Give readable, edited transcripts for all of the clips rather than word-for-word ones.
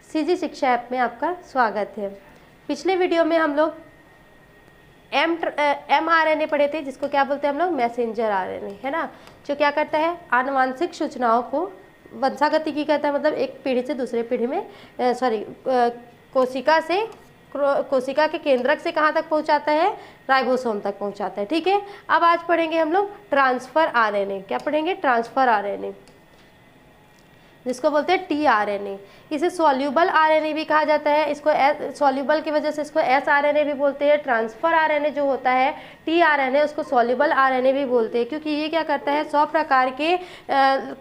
CG शिक्षा app में आपका स्वागत है। पिछले वीडियो में हम लोग mRNA पढ़े थे, जिसको क्या बोलते हैं हम लोग, मैसेंजर आरएनए, है ना, जो क्या करता है, आनुवांशिक सूचनाओं को वंशागति की करता है, मतलब एक पीढ़ी से दूसरे पीढ़ी में कोशिका के केंद्रक से कहाँ तक पहुँचाता है, राइबोसोम तक पहुँचाता है। ठीक है, अब आज पढ़ेंगे हम लोग ट्रांसफर आरएनए। क्या पढ़ेंगे? ट्रांसफर आरएनए, जिसको बोलते हैं टीआरएनए। इसे सॉल्यूबल आरएनए भी कहा जाता है। इसको सॉल्यूबल की वजह से इसको एसआरएनए भी बोलते हैं। ट्रांसफर आरएनए जो होता है टीआरएनए, उसको सॉल्यूबल आरएनए भी बोलते हैं, क्योंकि ये क्या करता है, 100 प्रकार के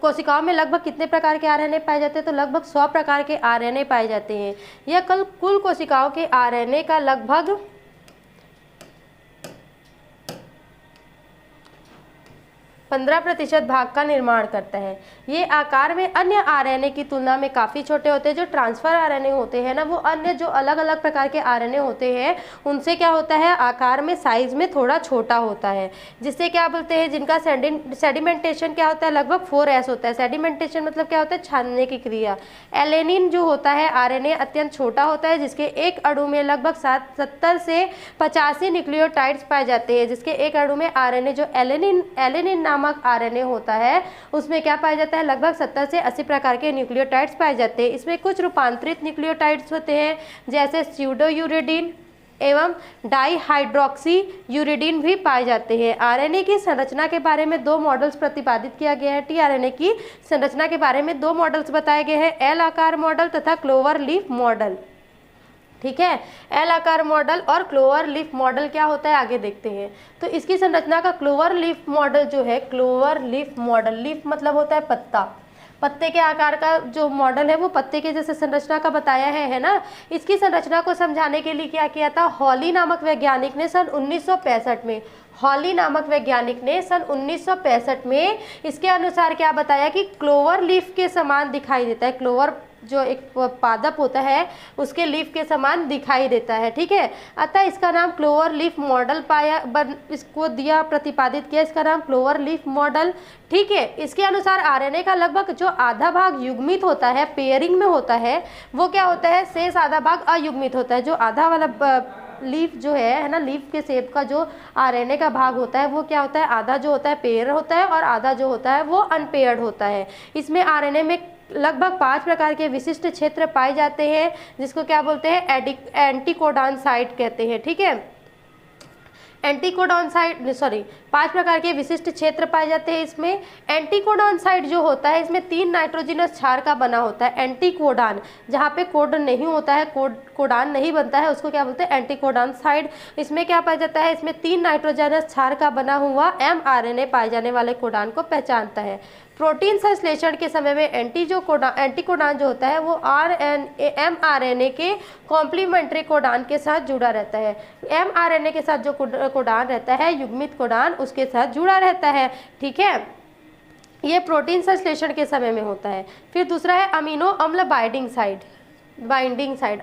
कोशिकाओं में लगभग कितने प्रकार के आरएनए पाए जाते हैं, तो लगभग 100 प्रकार के आरएनए पाए जाते हैं। यह कुल कोशिकाओं के आरएनए का लगभग 15% भाग का निर्माण करता है। ये आकार में अन्य आरएनए की तुलना में काफ़ी छोटे होते हैं। जो ट्रांसफर आरएनए होते हैं ना, वो अन्य जो अलग अलग प्रकार के आरएनए होते हैं उनसे क्या होता है, आकार में, साइज में थोड़ा छोटा होता है, जिससे क्या बोलते हैं, जिनका सेडिमेंटेशन क्या होता है, लगभग 4s होता है। सेडिमेंटेशन मतलब क्या होता है, छानने की क्रिया। एलेनिन जो होता है आरएनए अत्यंत छोटा होता है, जिसके एक अणु में लगभग 70 से 85 न्यूक्लियोटाइड्स पाए जाते हैं। जिसके एक अणु में आरएनए जो एलेनिन नामक आरएनए होता है, उसमें क्या पाया जाता है, लगभग 70 से 80 प्रकार के न्यूक्लियोटाइड्स पाए जाते हैं। इसमें कुछ रूपांतरित न्यूक्लियोटाइड्स होते हैं, जैसे स्यूडोयूरिडीन एवं डाईहाइड्रोक्सी यूरिडीन भी पाए जाते हैं। आरएनए की संरचना के बारे में 2 मॉडल्स प्रतिपादित किया गया है। टीआरएनए की संरचना के बारे में 2 मॉडल्स बताए गए हैं, एल आकार मॉडल तथा क्लोवर लीफ मॉडल। ठीक है, एल आकार मॉडल और क्लोवर लीफ मॉडल क्या होता है, आगे देखते हैं। तो इसकी संरचना का क्लोवर लीफ मॉडल जो है, क्लोवर लीफ मॉडल, लीफ मतलब होता है पत्ता, पत्ते के आकार का जो मॉडल है वो पत्ते के जैसे संरचना का बताया है ना। इसकी संरचना को समझाने के लिए क्या किया था, हॉली नामक वैज्ञानिक ने सन 1965 में, हॉली नामक वैज्ञानिक ने सन 1965 में इसके अनुसार क्या बताया कि क्लोवर लीफ के समान दिखाई देता है। क्लोवर जो एक पादप होता है उसके लीफ के समान दिखाई देता है। ठीक है, अतः इसका नाम क्लोवर लीफ मॉडल इसको दिया, प्रतिपादित किया, इसका नाम क्लोवर लीफ मॉडल। ठीक है, इसके अनुसार आरएनए का लगभग जो आधा भाग युग्मित होता है, पेयरिंग में होता है, वो क्या होता है, शेष आधा भाग अयुग्मित होता है। जो आधा वाला लीफ जो है ना, लीफ के शेप का जो आरएनए का भाग होता है वो क्या होता है, आधा जो होता है पेयर होता है और आधा जो होता है वो अनपेयर्ड होता है। इसमें आरएनए में लगभग 5 प्रकार के विशिष्ट क्षेत्र पाए जाते हैं, जिसको क्या बोलते हैं, एंटीकोडॉन साइट कहते हैं। ठीक है, एंटीकोडॉन साइट 5 प्रकार के विशिष्ट क्षेत्र पाए जाते हैं। इसमें एंटीकोडॉन साइट जो होता है, इसमें 3 नाइट्रोजनस क्षार का बना होता है। एंटीकोडॉन, जहाँ पे कोड नहीं होता है, कोडान नहीं बनता है, उसको क्या बोलते हैं, एंटीकोडॉन साइट। इसमें क्या पाया जाता है, इसमें 3 नाइट्रोजनस क्षार का बना हुआ mRNA पाए जाने वाले कोडान को पहचानता है। प्रोटीन संश्लेषण के समय में एंटीकोडॉन जो होता है वो mRNA के कॉम्प्लीमेंट्री कोडान के साथ जुड़ा रहता है। mRNA के साथ जो कोडान रहता है, युग्मित कोडान, उसके साथ जुड़ा रहता है। ठीक है, ये प्रोटीन संश्लेषण के समय में होता है। फिर दूसरा है अमीनो अम्ल बाइंडिंग साइट,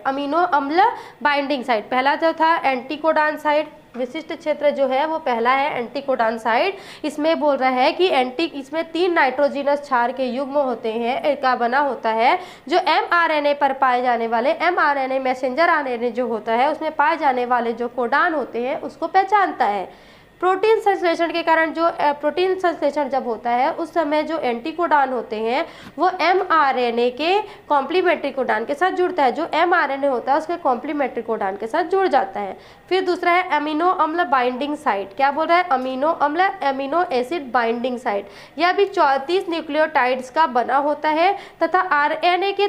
अमीनो अम्ल बाइंडिंग साइट। पहला जो था एंटीकोडॉन साइट, विशिष्ट क्षेत्र जो है वो पहला है एंटीकोडॉन साइट। इसमें बोल रहा है कि इसमें 3 नाइट्रोजनस क्षार के युग्म होते हैं, का बना होता है, जो mRNA पर पाए जाने वाले mRNA मैसेंजर आरएनए जो होता है उसमें पाए जाने वाले जो कोडान होते हैं उसको पहचानता है। प्रोटीन संश्लेषण के कारण जो प्रोटीन संश्लेषण जब होता है उस समय जो एंटीकोडॉन होते हैं वो mRNA के कॉम्प्लीमेंट्री कोडान के साथ जुड़ता है। जो mRNA होता है उसके कॉम्प्लीमेंट्री कोडान के साथ जुड़ जाता है। फिर दूसरा है अमीनो अम्ल बाइंडिंग साइट। क्या बोल रहा है, अमीनो अम्ल, एमिनो एसिड बाइंडिंग साइट। यह भी 34 न्यूक्लियोटाइड्स का बना होता है तथा आरएनए के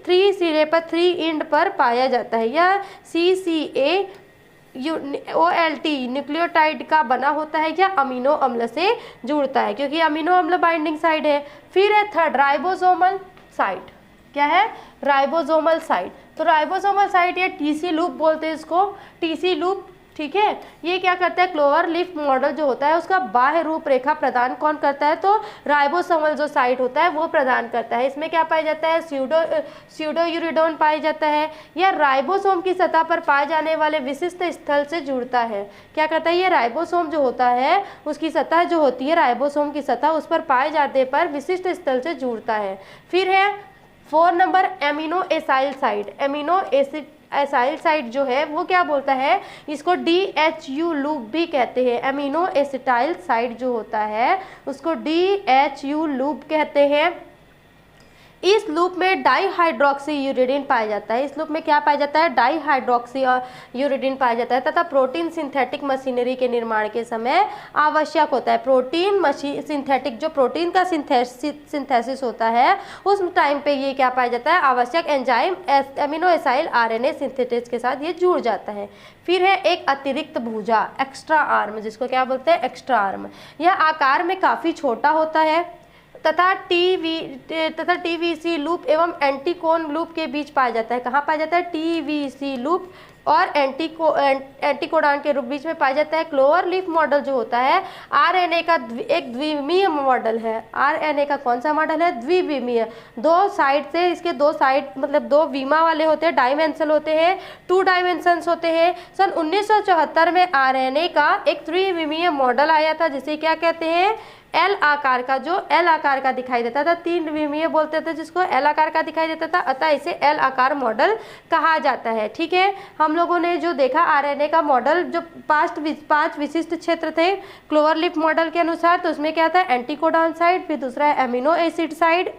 3 सिरे पर 3 एंड पर पाया जाता है। यह CCA-OLT न्यूक्लियोटाइड का बना होता है या अमीनो अम्ल से जुड़ता है, क्योंकि अमीनो अम्ल बाइंडिंग साइड है। फिर है थर्ड राइबोसोमल साइट। क्या है, राइबोसोमल साइट। तो राइबोसोमल साइट या टीसी लूप बोलते हैं इसको, टीसी लूप। ठीक है, ये क्या करता है, क्लोवर लीफ मॉडल जो होता है उसका बाह्य रूपरेखा प्रदान कौन करता है, तो राइबोसोमल जो साइट होता है वो प्रदान करता है। इसमें क्या पाया जाता है, स्यूडोयूरिडोन पाया जाता है। यह राइबोसोम की सतह पर पाए जाने वाले विशिष्ट स्थल से जुड़ता है। क्या करता है, ये राइबोसोम जो होता है उसकी सतह जो होती है, राइबोसोम की सतह, उस पर पाए जाने पर विशिष्ट स्थल से जुड़ता है। फिर है 4 number amino acyl side, amino acid acyl side जो है वो क्या बोलता है, इसको DHU लूप भी कहते हैं। एमिनो एसिटाइल साइड जो होता है उसको DHU लूप कहते हैं। इस लूप में डाईहाइड्रोक्सी यूरिडीन पाया जाता है। इस लूप में क्या पाया जाता है, डाईहाइड्रोक्सी यूरिडीन पाया जाता है तथा प्रोटीन सिंथेटिक मशीनरी के निर्माण के समय आवश्यक होता है। प्रोटीन सिंथेटिक जो प्रोटीन का सिंथेसिस होता है उस टाइम पे ये क्या पाया जाता है, आवश्यक enzyme amino acyl RNA synthesis के साथ ये जुड़ जाता है। फिर है एक अतिरिक्त भुजा, एक्स्ट्रा आर्म, जिसको क्या बोलते हैं, एक्स्ट्रा आर्म। यह आकार में काफ़ी छोटा होता है तथा TVC लूप एवं एंटीकोन लूप के बीच पाया जाता है। कहाँ पाया जाता है, TVC लूप और एंटीकोडान के रूप बीच में पाया जाता है। क्लोवर लीफ मॉडल जो होता है RNA का एक द्विविमीय मॉडल है। RNA का कौन सा मॉडल है, द्विविमीय। दो साइड से इसके दो साइड मतलब दो विमा वाले होते हैं, डायमेंशन होते हैं, 2 डायमेंशंस होते हैं। सन 1974 में RNA का एक त्रिविमीय मॉडल आया था जिसे क्या कहते हैं, L आकार का, जो L आकार का दिखाई देता था। 3 विमीय बोलते थे जिसको L आकार का दिखाई देता था, अतः इसे L आकार मॉडल कहा जाता है। ठीक है, हम लोगों ने जो देखा RNA का मॉडल, जो 5 विशिष्ट क्षेत्र थे क्लोवर लीफ मॉडल के अनुसार, तो उसमें क्या था, एंटीकोडॉन साइड, फिर दूसरा है एमिनो एसिड साइड,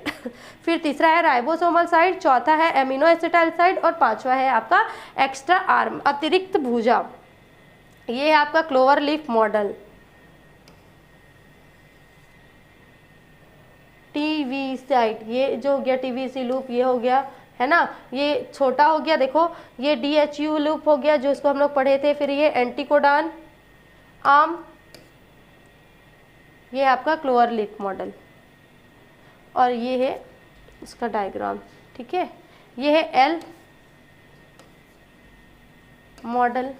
फिर तीसरा है राइबोसोमल साइड, चौथा है एमिनो एसिटाइल साइड और पांचवा है आपका एक्स्ट्रा आर्म, अतिरिक्त भुजा। ये है आपका clover leaf model. TV side, ये जो हो गया TVC लूप, ये हो गया है ना, ये छोटा हो गया, देखो ये DHU लूप हो गया जो इसको हम लोग पढ़े थे। फिर ये एंटीकोडान आर्म, ये आपका क्लोवर लीफ मॉडल और ये है उसका डायग्राम। ठीक है, ये है L model.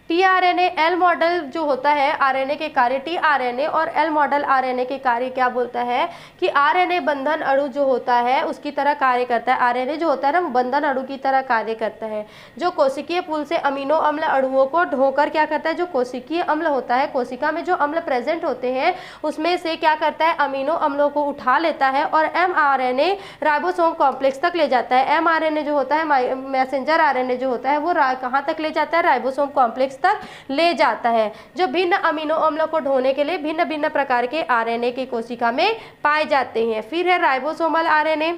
tRNA L model जो होता है RNA के कार्य, tRNA और L मॉडल RNA के कार्य क्या बोलता है कि RNA बंधन अणु जो होता है उसकी तरह कार्य करता है। RNA जो होता है ना वो बंधन अणु की तरह कार्य करता है, जो कोशिकीय पुल से अमीनो अम्ल अणुओं को ढोकर क्या करता है, जो कोशिकीय अम्ल होता है, कोशिका में जो अम्ल प्रेजेंट होते हैं उसमें से क्या करता है, अमीनो अम्लों को उठा लेता है और mRNA राइबोसोम कॉम्प्लेक्स तक ले जाता है। mRNA जो होता है, मैसेंजर RNA जो होता है, वो कहाँ तक ले जाता है, राइबोसोम कॉम्प्लेक्स तक ले जाता है, जो भिन्न अमीनो अम्लों को ढोने के लिए भिन्न भिन्न प्रकार के RNA की कोशिका में पाए जाते हैं। फिर है राइबोसोमल RNA।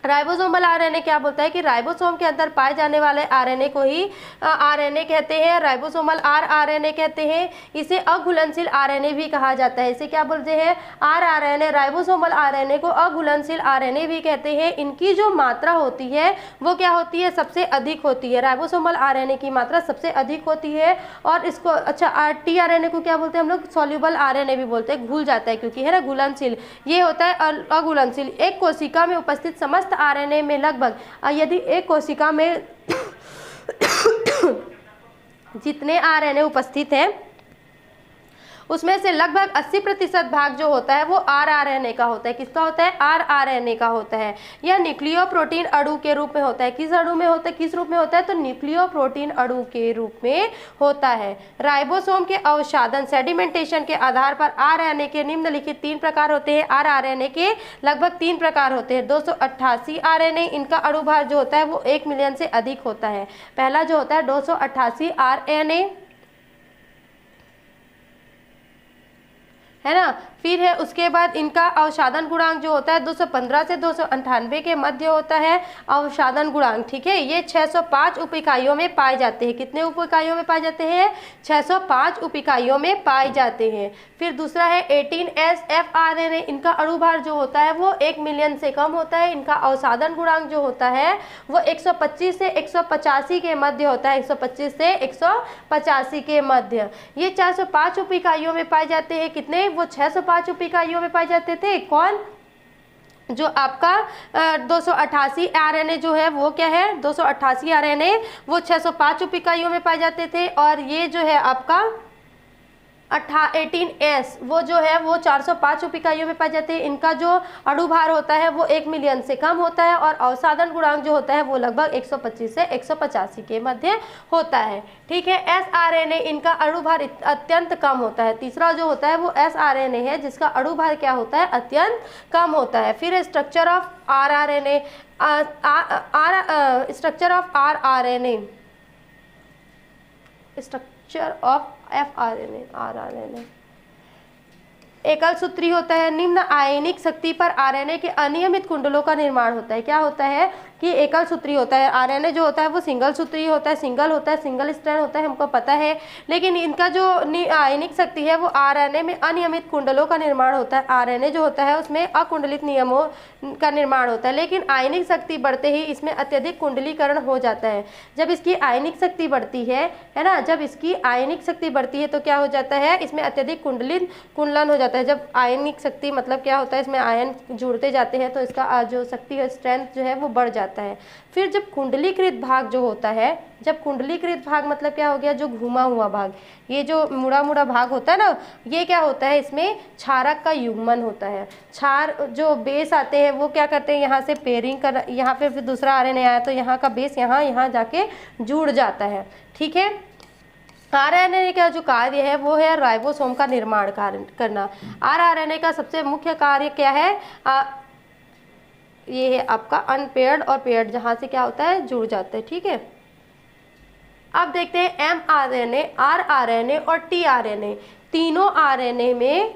राइबोसोमल RNA क्या बोलता है कि राइबोसोम के अंदर पाए जाने वाले RNA को ही RNA कहते हैं, राइबोसोमल rRNA कहते हैं। इसे अघुलनशील RNA भी कहा जाता है। इसे क्या बोलते हैं, rRNA, राइबोसोमल RNA को अघुलनशील RNA भी कहते हैं। इनकी जो मात्रा होती है वो क्या होती है, सबसे अधिक होती है। राइबोसोमल RNA की मात्रा सबसे अधिक होती है और इसको अच्छा tRNA को क्या बोलते हैं हम लोग, सॉल्युबल RNA भी बोलते हैं, घुल जाता है क्योंकि है ना घुलनशील। ये होता है अघुलनशील। एक कोशिका में उपस्थित समस्त RNA में लगभग, यदि एक कोशिका में जितने RNA उपस्थित हैं उसमें से लगभग 80% भाग जो होता है वो rRNA का होता है। किसका होता है, rRNA का होता है। यह न्यूक्लियो प्रोटीन अणु के रूप में होता है। किस अणु में होता है, किस रूप में होता है, तो न्यूक्लियो प्रोटीन अणु के रूप में होता है। राइबोसोम के अवसादन सेडिमेंटेशन के आधार पर RNA के निम्नलिखित 3 प्रकार होते हैं। rRNA के लगभग 3 प्रकार होते हैं। 288 RNA, इनका अणुभार जो होता है वो 1 मिलियन से अधिक होता है। पहला जो होता है 288 RNA है ना। फिर है उसके बाद इनका अवसादन गुणांक जो होता है 215 से 298 के मध्य होता है अवसादन गुणांक। ठीक है, ये 605 उप इकाइयों में पाए जाते हैं। कितने उप इकाइयों में पाए जाते हैं, 605 उप इकाइयों में पाए जाते हैं। फिर दूसरा है 18S FRNA, इनका अणुभार जो होता है वो 1 मिलियन से कम होता है। इनका अवसादन गुणांक जो होता है वो 125 से 185 के मध्य होता है, 125 से 185 के मध्य। ये 405 उप इकाइयों में पाए जाते हैं। कितने, वो 605 उप इकाइयों में पाए जाते थे। कौन, जो आपका 288 RNA जो है वो क्या है, 288 RNA वो 605 उप इकाइयों में पाए जाते थे। और ये जो है आपका 18S वो जो है वो 405 उप इकाइयों में पाए जाते हैं। इनका जो अणुभार होता है वो 1 मिलियन से कम होता है और अवसादन गुणांक जो होता है वो लगभग 125 से 185 के मध्य होता है। ठीक है, sRNA इनका अणुभार अत्यंत कम होता है। तीसरा जो होता है वो sRNA है जिसका अणुभार क्या होता है, अत्यंत कम होता है। फिर structure of rRNA, structure of rRNA, structure of rRNA एकल सूत्री होता है। निम्न आयनिक शक्ति पर आरएनए के अनियमित कुंडलों का निर्माण होता है। क्या होता है कि एकल सूत्री होता है, आरएनए जो होता है वो सिंगल सूत्री होता है, सिंगल स्ट्रैंड होता है, हमको पता है। लेकिन इनका जो आयनिक शक्ति है वो आरएनए में अनियमित कुंडलों का निर्माण होता है। आरएनए जो होता है उसमें अकुंडलित नियमों का निर्माण होता है, लेकिन आयनिक शक्ति बढ़ते ही इसमें अत्यधिक कुंडलीकरण हो जाता है। जब इसकी आयनिक शक्ति बढ़ती है ना, जब इसकी आयनिक शक्ति बढ़ती है तो क्या हो जाता है, इसमें अत्यधिक कुंडलन हो जाता है। जब आयनिक शक्ति मतलब क्या होता है, इसमें आयन जुड़ते जाते हैं तो इसका जो शक्ति है, स्ट्रेंथ जो है वो बढ़ जाता है। फिर जब कुंडलीकृत भाग जो होता है, जब कुंडलीकृत भाग मतलब क्या हो गया, जो घुमा हुआ भाग, ये जो मुड़ा भाग होता है ना, ये क्या होता है, इसमें क्षारक का युग्मन होता है। क्षार जो बेस आते हैं वो क्या करते हैं, यहाँ से पेयरिंग कर, यहाँ पे फिर दूसरा आरएनए आया तो यहाँ का बेस यहाँ जाके जुड़ जाता है। ठीक है, आरएनए का जो कार्य है वो है राइबोसोम का निर्माण करना। आरएनए का सबसे मुख्य कार्य क्या है, ये है आपका अनपेयर्ड और पेयर्ड, जहाँ से क्या होता है, जुड़ जाते हैं। ठीक है, अब देखते हैं mRNA, rRNA और tRNA, तीनों आरएनए में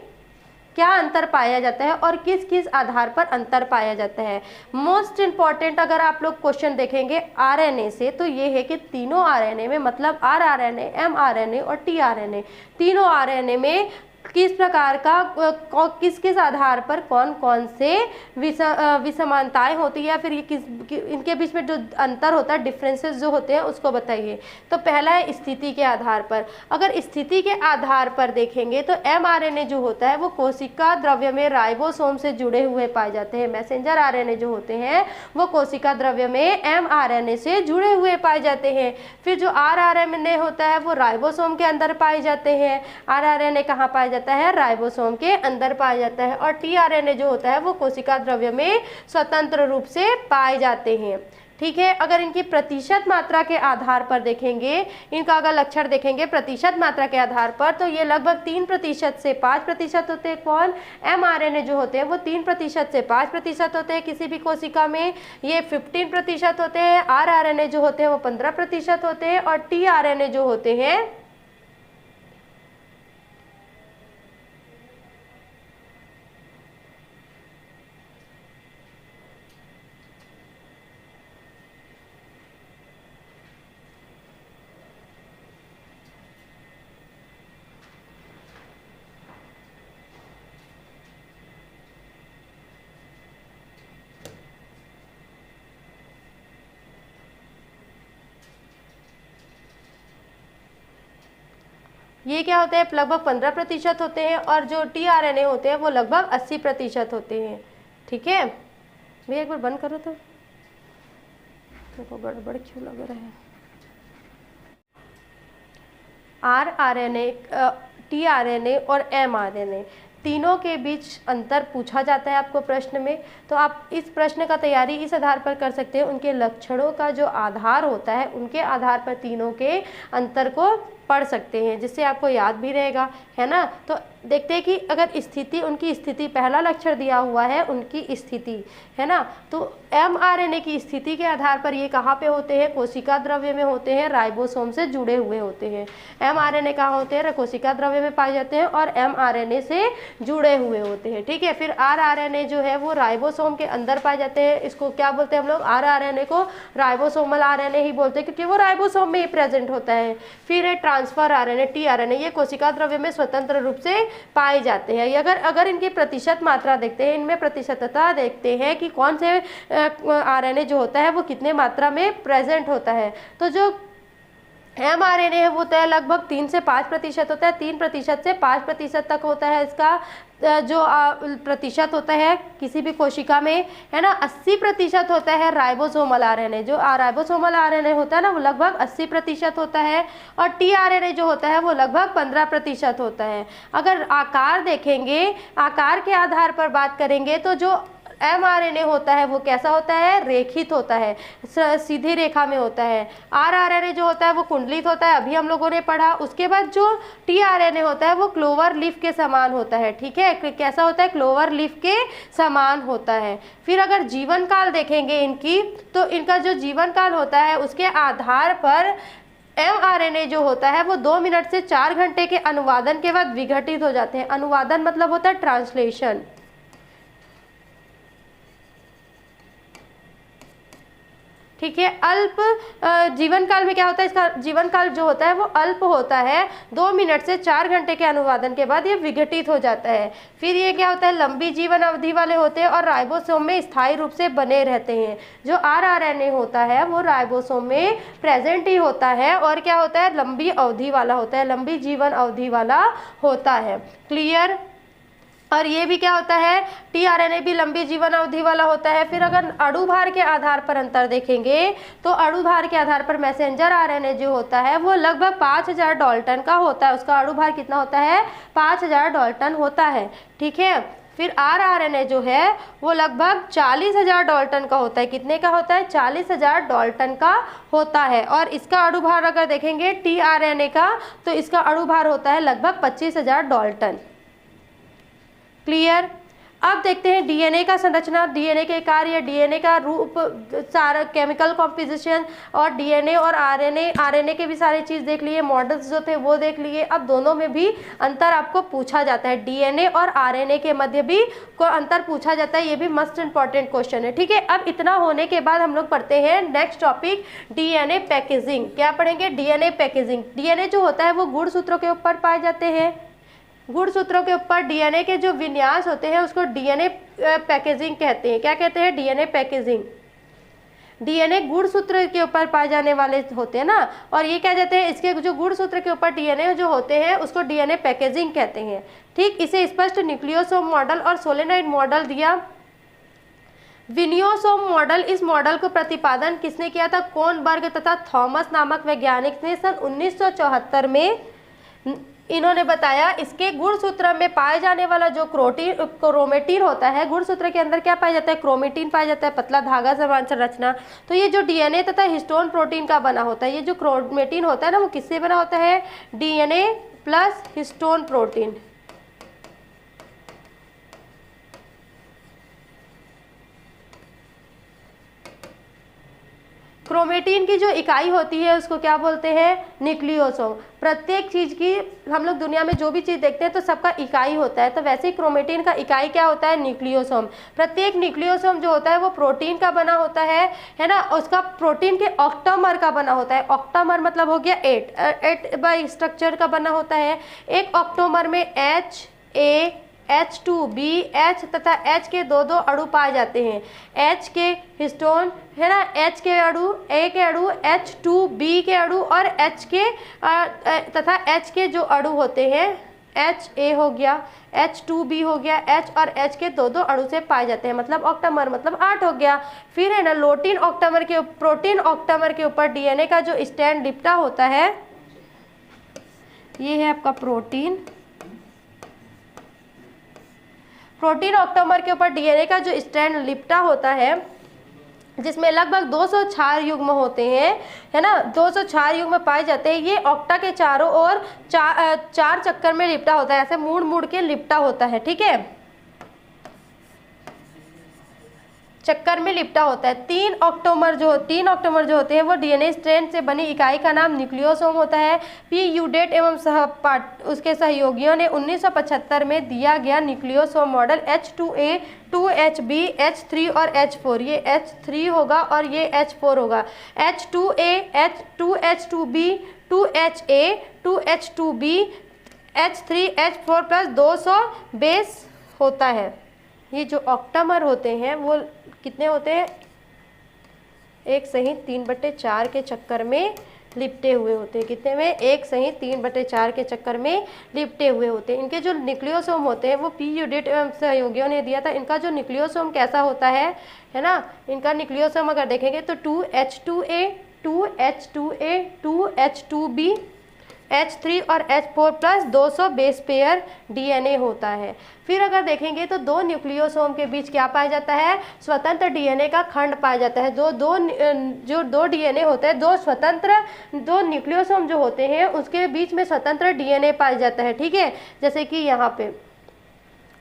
क्या अंतर पाया जाता है और किस किस आधार पर अंतर पाया जाता है। मोस्ट इंपॉर्टेंट अगर आप लोग क्वेश्चन देखेंगे आरएनए से तो ये है कि तीनों आरएनए में, मतलब rRNA, mRNA और tRNA, तीनों आरएनए में किस प्रकार का किस किस आधार पर कौन कौन से विषमानताएं होती है या फिर ये इनके बीच में जो अंतर होता है, डिफरेंसेस जो होते हैं उसको बताइए। तो पहला है स्थिति के आधार पर। अगर स्थिति के आधार पर देखेंगे तो mRNA जो होता है वो कोशिका द्रव्य में राइबोसोम से जुड़े हुए पाए जाते हैं। मैसेंजर आरएनए जो होते हैं वो कोशिका द्रव्य में mRNA से जुड़े हुए पाए जाते हैं। फिर जो rRNA होता है वो राइबोसोम के अंदर पाए जाते हैं। rRNA कहाँ पाए जाता है, राइबोसोम के अंदर पाया जाता है। और tRNA जो होता है वो कोशिका द्रव्य में स्वतंत्र रूप से पाए जाते हैं। ठीक है, अगर इनकी प्रतिशत मात्रा के आधार पर देखेंगे, इनका अगर लक्षण देखेंगे प्रतिशत मात्रा के आधार पर, तो ये लगभग 3% से 5% होते हैं। कौन, mRNA जो होते हैं वो 3% से 5% होते हैं किसी भी कोशिका में, ये 15% होते हैं। rRNA जो होते हैं वो 15% होते हैं और tRNA जो होते हैं ये क्या होते हैं, लगभग 15% होते हैं और जो tRNA होते हैं वो लगभग 80% होते हैं। ठीक है भैया, एक बार बंद करो तो देखो गड़बड़ क्यों लग रहा है। rRNA, tRNA और mRNA तीनों के बीच अंतर पूछा जाता है आपको प्रश्न में, तो आप इस प्रश्न का तैयारी इस आधार पर कर सकते हैं, उनके लक्षणों का जो आधार होता है उनके आधार पर तीनों के अंतर को पढ़ सकते हैं, जिससे आपको याद भी रहेगा, है ना। तो देखते हैं कि अगर स्थिति, उनकी स्थिति, पहला लक्षण दिया हुआ है उनकी स्थिति, है ना। तो mRNA की स्थिति के आधार पर ये कहाँ पे होते हैं, कोशिका द्रव्य में होते हैं, राइबोसोम से जुड़े हुए होते हैं। mRNA कहाँ होते हैं, कोशिका द्रव्य में पाए जाते हैं और mRNA से जुड़े हुए होते हैं। ठीक है, फिर rRNA जो है वो राइबोसोम के अंदर पाए जाते हैं। इसको क्या बोलते हैं हम लोग, rRNA को राइबोसोमल RNA ही बोलते हैं क्योंकि वो राइबोसोम में ही प्रेजेंट होता है। फिर है ट्रांसफर RNA, tRNA, ये कोशिका द्रव्य में स्वतंत्र रूप से पाए जाते हैं। अगर इनकी प्रतिशत मात्रा देखते हैं, इनमें प्रतिशतता देखते हैं कि कौन से आरएनए जो होता है वो कितने मात्रा में प्रेजेंट होता है, तो जो mRNA है वो तो लगभग 3 से 5% होता है, 3% से 5% तक होता है इसका जो प्रतिशत होता है किसी भी कोशिका में, है ना, 80% होता है राइबोसोमल आरएनए। जो राइबोसोमल आरएनए होता है ना वो लगभग 80% होता है, और टीआरएनए जो होता है वो लगभग 15% होता है। अगर आकार देखेंगे, आकार के आधार पर बात करेंगे तो जो mRNA होता है वो कैसा होता है, रेखित होता है, सीधी रेखा में होता है। rRNA जो होता है वो कुंडलित होता है, अभी हम लोगों ने पढ़ा। उसके बाद जो tRNA होता है वो क्लोवर लीफ के समान होता है, ठीक है, कैसा होता है, क्लोवर लीफ के समान होता है। फिर अगर जीवन काल देखेंगे इनकी, तो इनका जो जीवन काल होता है उसके आधार पर mRNA जो होता है वो 2 मिनट से 4 घंटे के अनुवादन के बाद विघटित हो जाते हैं। अनुवादन मतलब होता है ट्रांसलेशन, ठीक है। अल्प जीवन काल में क्या होता है, इसका जीवन काल जो होता है वो अल्प होता है, 2 मिनट से 4 घंटे के अनुवादन के बाद ये विघटित हो जाता है। फिर ये क्या होता है, लंबी जीवन अवधि वाले होते हैं और राइबोसोम में स्थायी रूप से बने रहते हैं। जो rRNA होता है वो राइबोसोम में प्रेजेंट ही होता है और क्या होता है, लंबी अवधि वाला होता है, लंबी जीवन अवधि वाला होता है। क्लियर। और ये भी क्या होता है, टीआरएनए भी लंबी जीवन अवधि वाला होता है। फिर अगर अणु भार के आधार पर अंतर देखेंगे तो अणु भार के आधार पर मैसेंजर आरएनए जो होता है वो लगभग 5000 डाल्टन का होता है। उसका अणु भार कितना होता है, 5000 डाल्टन होता है, ठीक है। फिर rRNA जो है वो लगभग 40,000 डाल्टन का होता है। कितने का होता है, 40,000 डाल्टन का होता है। और इसका अणु भार अगर देखेंगे टीआरएनए का, तो इसका अणु भार होता है लगभग 25,000 डाल्टन। क्लियर। अब देखते हैं डीएनए का संरचना, डीएनए के कार्य, डीएनए का रूप, सारा केमिकल कॉम्पोजिशन, और डीएनए और आरएनए के भी सारी चीज़ देख लिए, मॉडल्स जो थे वो देख लिए। अब दोनों में भी अंतर आपको पूछा जाता है, डीएनए और आरएनए के मध्य भी कोई अंतर पूछा जाता है। ये भी मस्ट इंपॉर्टेंट क्वेश्चन है, ठीक है। अब इतना होने के बाद हम लोग पढ़ते हैं नेक्स्ट टॉपिक, डीएनए पैकेजिंग। क्या पढ़ेंगे, डीएनए पैकेजिंग। डीएनए जो होता है वो गुणसूत्रों के ऊपर पाए जाते हैं। गुणसूत्रों के ऊपर डीएनए के जो विन्यास होते हैं उसको डीएनए पैकेजिंग कहते हैं। क्या कहते हैं, डीएनए पैकेजिंग। डीएनए गुणसूत्र के ऊपर पाए जाने वाले होते हैं ना, और ये क्या कहते हैं, इसके जो गुणसूत्र के ऊपर डीएनए जो होते हैं उसको डीएनए पैकेजिंग कहते हैं, ठीक। इसे स्पष्ट न्यूक्लियोसोम मॉडल और सोलेनॉइड मॉडल दिया। विनियोसोम मॉडल, इस मॉडल को प्रतिपादन किसने किया था, कोनबर्ग तथा थॉमस नामक वैज्ञानिक ने सन 1974 में इन्होंने बताया। इसके गुणसूत्र में पाए जाने वाला जो क्रोमेटिन होता है, गुणसूत्र के अंदर क्या पाया जाता है, क्रोमेटिन पाया जाता है, पतला धागा समान संरचना। तो ये जो डीएनए तथा हिस्टोन प्रोटीन का बना होता है, ये जो क्रोमेटिन होता है ना वो किससे बना होता है, DNA plus histone protein. Chromatin की जो इकाई होती है उसको क्या बोलते हैं, न्यूक्लियोसोम। प्रत्येक चीज़ की, हम लोग दुनिया में जो भी चीज़ देखते हैं तो सबका इकाई होता है, तो वैसे ही क्रोमेटिन का इकाई क्या होता है, न्यूक्लियोसोम। प्रत्येक न्यूक्लियोसोम जो होता है वो प्रोटीन का बना होता है ना। उसका प्रोटीन के ऑक्टामर का बना होता है। ऑक्टामर मतलब हो गया 8 बाई स्ट्रक्चर का बना होता है। एक ऑक्टोमर में HA, H2B, H तथा H के दो अणु पाए जाते हैं। H के हिस्टोन है ना, H के अणु, A के अणु, H2B के अणु, और H के तथा H के जो अणु होते हैं, HA हो गया, H2B हो गया, H और H के दो अणु से पाए जाते हैं, मतलब ऑक्टामर मतलब 8 हो गया। फिर है ना प्रोटीन ऑक्टामर के ऊपर डीएनए का जो स्टैंड लिपटा होता है, ये है आपका प्रोटीन ऑक्टामर के ऊपर डीएनए का जो स्ट्रैंड लिपटा होता है, जिसमें लगभग 200 क्षार युग्म होते हैं, है ना, 200 क्षार युग्म पाए जाते हैं। ये ऑक्टा के चारों ओर चार चक्कर में लिपटा होता है, ऐसे मुड़ के लिपटा होता है, ठीक है, चक्कर में लिपटा होता है। 3 ऑक्टोमर जो होते हैं वो डीएनए स्ट्रैंड से बनी इकाई का नाम न्यूक्लियोसोम होता है। पी यूडेट एवं उसके सहयोगियों ने 1975 में दिया गया nucleosome model H2A, 2HB, H3 और H4। ये H3 होगा और ये H4 होगा। H2A, 2H2B, 2HA, 2H2B, H3, H4 plus 200 base होता है। ये जो ऑक्टामर होते हैं वो कितने होते हैं, 1 सही 3/4 के चक्कर में लिपटे हुए होते हैं। कितने में? एक सही 3/4 के चक्कर में लिपटे हुए होते हैं। इनके जो न्यूक्लियोसोम होते हैं वो पी यूडिट सहयोगियों ने दिया था। इनका जो न्यूक्लियोसोम कैसा होता है ना, इनका न्यूक्लियोसोम अगर देखेंगे तो 2H2A 2H2A 2H2B H3 और H4 plus 200 base pair DNA होता है। फिर अगर देखेंगे तो दो न्यूक्लियोसोम के बीच क्या पाया जाता है? स्वतंत्र डीएनए का खंड पाया जाता है। जो दो डीएनए होते हैं, दो न्यूक्लियोसोम जो होते हैं उसके बीच में स्वतंत्र डीएनए पाया जाता है। ठीक है, जैसे कि यहाँ पे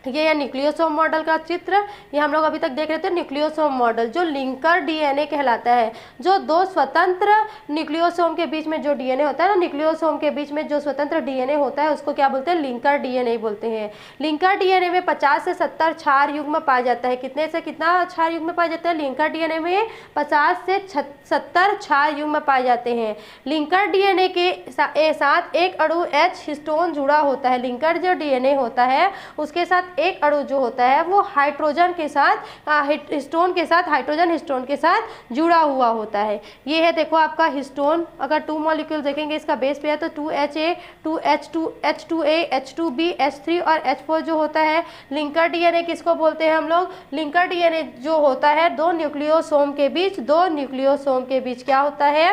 ये है न्यूक्लियोसोम मॉडल का चित्र। ये हम लोग अभी तक देख रहे थे न्यूक्लियोसोम मॉडल, जो लिंकर डीएनए कहलाता है। जो दो स्वतंत्र न्यूक्लियोसोम के बीच में जो डीएनए होता है ना, न्यूक्लियोसोम के बीच में जो स्वतंत्र डीएनए होता है उसको क्या बोलते हैं? लिंकर डीएनए बोलते हैं। लिंकर डीएनए में 50 से 70 क्षार युग्म पाया जाता है। कितने से कितना क्षार युग्म पाया जाता है? लिंकर डीएनए में 50 से 70 क्षार युग्म पाए जाते हैं। लिंकर डीएनए के साथ एक अणु H हिस्टोन जुड़ा होता है। लिंकर जो डीएनए होता है उसके साथ एक अणु जो होता है वो हाइड्रोजन के साथ हिस्टोन के साथ हाइड्रोजन हिस्टोन के साथ जुड़ा हुआ होता है। ये है देखो आपका हिस्टोन। अगर 2 मॉलिक्यूल देखेंगे इसका बेस पे है तो 2HA 2H2 H2A H2B H3 और H4 जो होता है। लिंकर डीएनए किसको बोलते हैं हम लोग? लिंकर डीएनए जो होता है दो न्यूक्लियोसोम के बीच क्या होता है?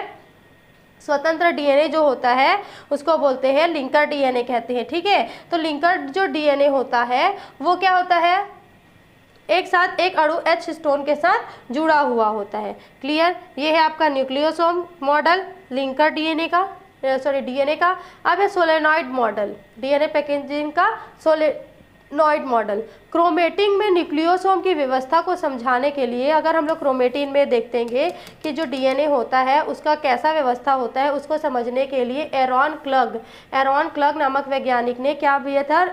स्वतंत्र डीएनए जो होता है उसको बोलते हैं लिंकर डीएनए कहते हैं। ठीक है, तो लिंकर जो डीएनए होता है वो क्या होता है? एक साथ एक अणु H हिस्टोन के साथ जुड़ा हुआ होता है। क्लियर? ये है आपका न्यूक्लियोसोम मॉडल लिंकर डीएनए का, डीएनए का। अब है सोलेनॉइड मॉडल, डीएनए पैकेजिंग का सोलेनॉइड मॉडल। क्रोमेटिन में न्यूक्लियोसोम की व्यवस्था को समझाने के लिए अगर हम लोग क्रोमेटिन में देखेंगे कि जो डीएनए होता है उसका कैसा व्यवस्था होता है, उसको समझने के लिए एरॉन क्लग नामक वैज्ञानिक ने क्या किया था?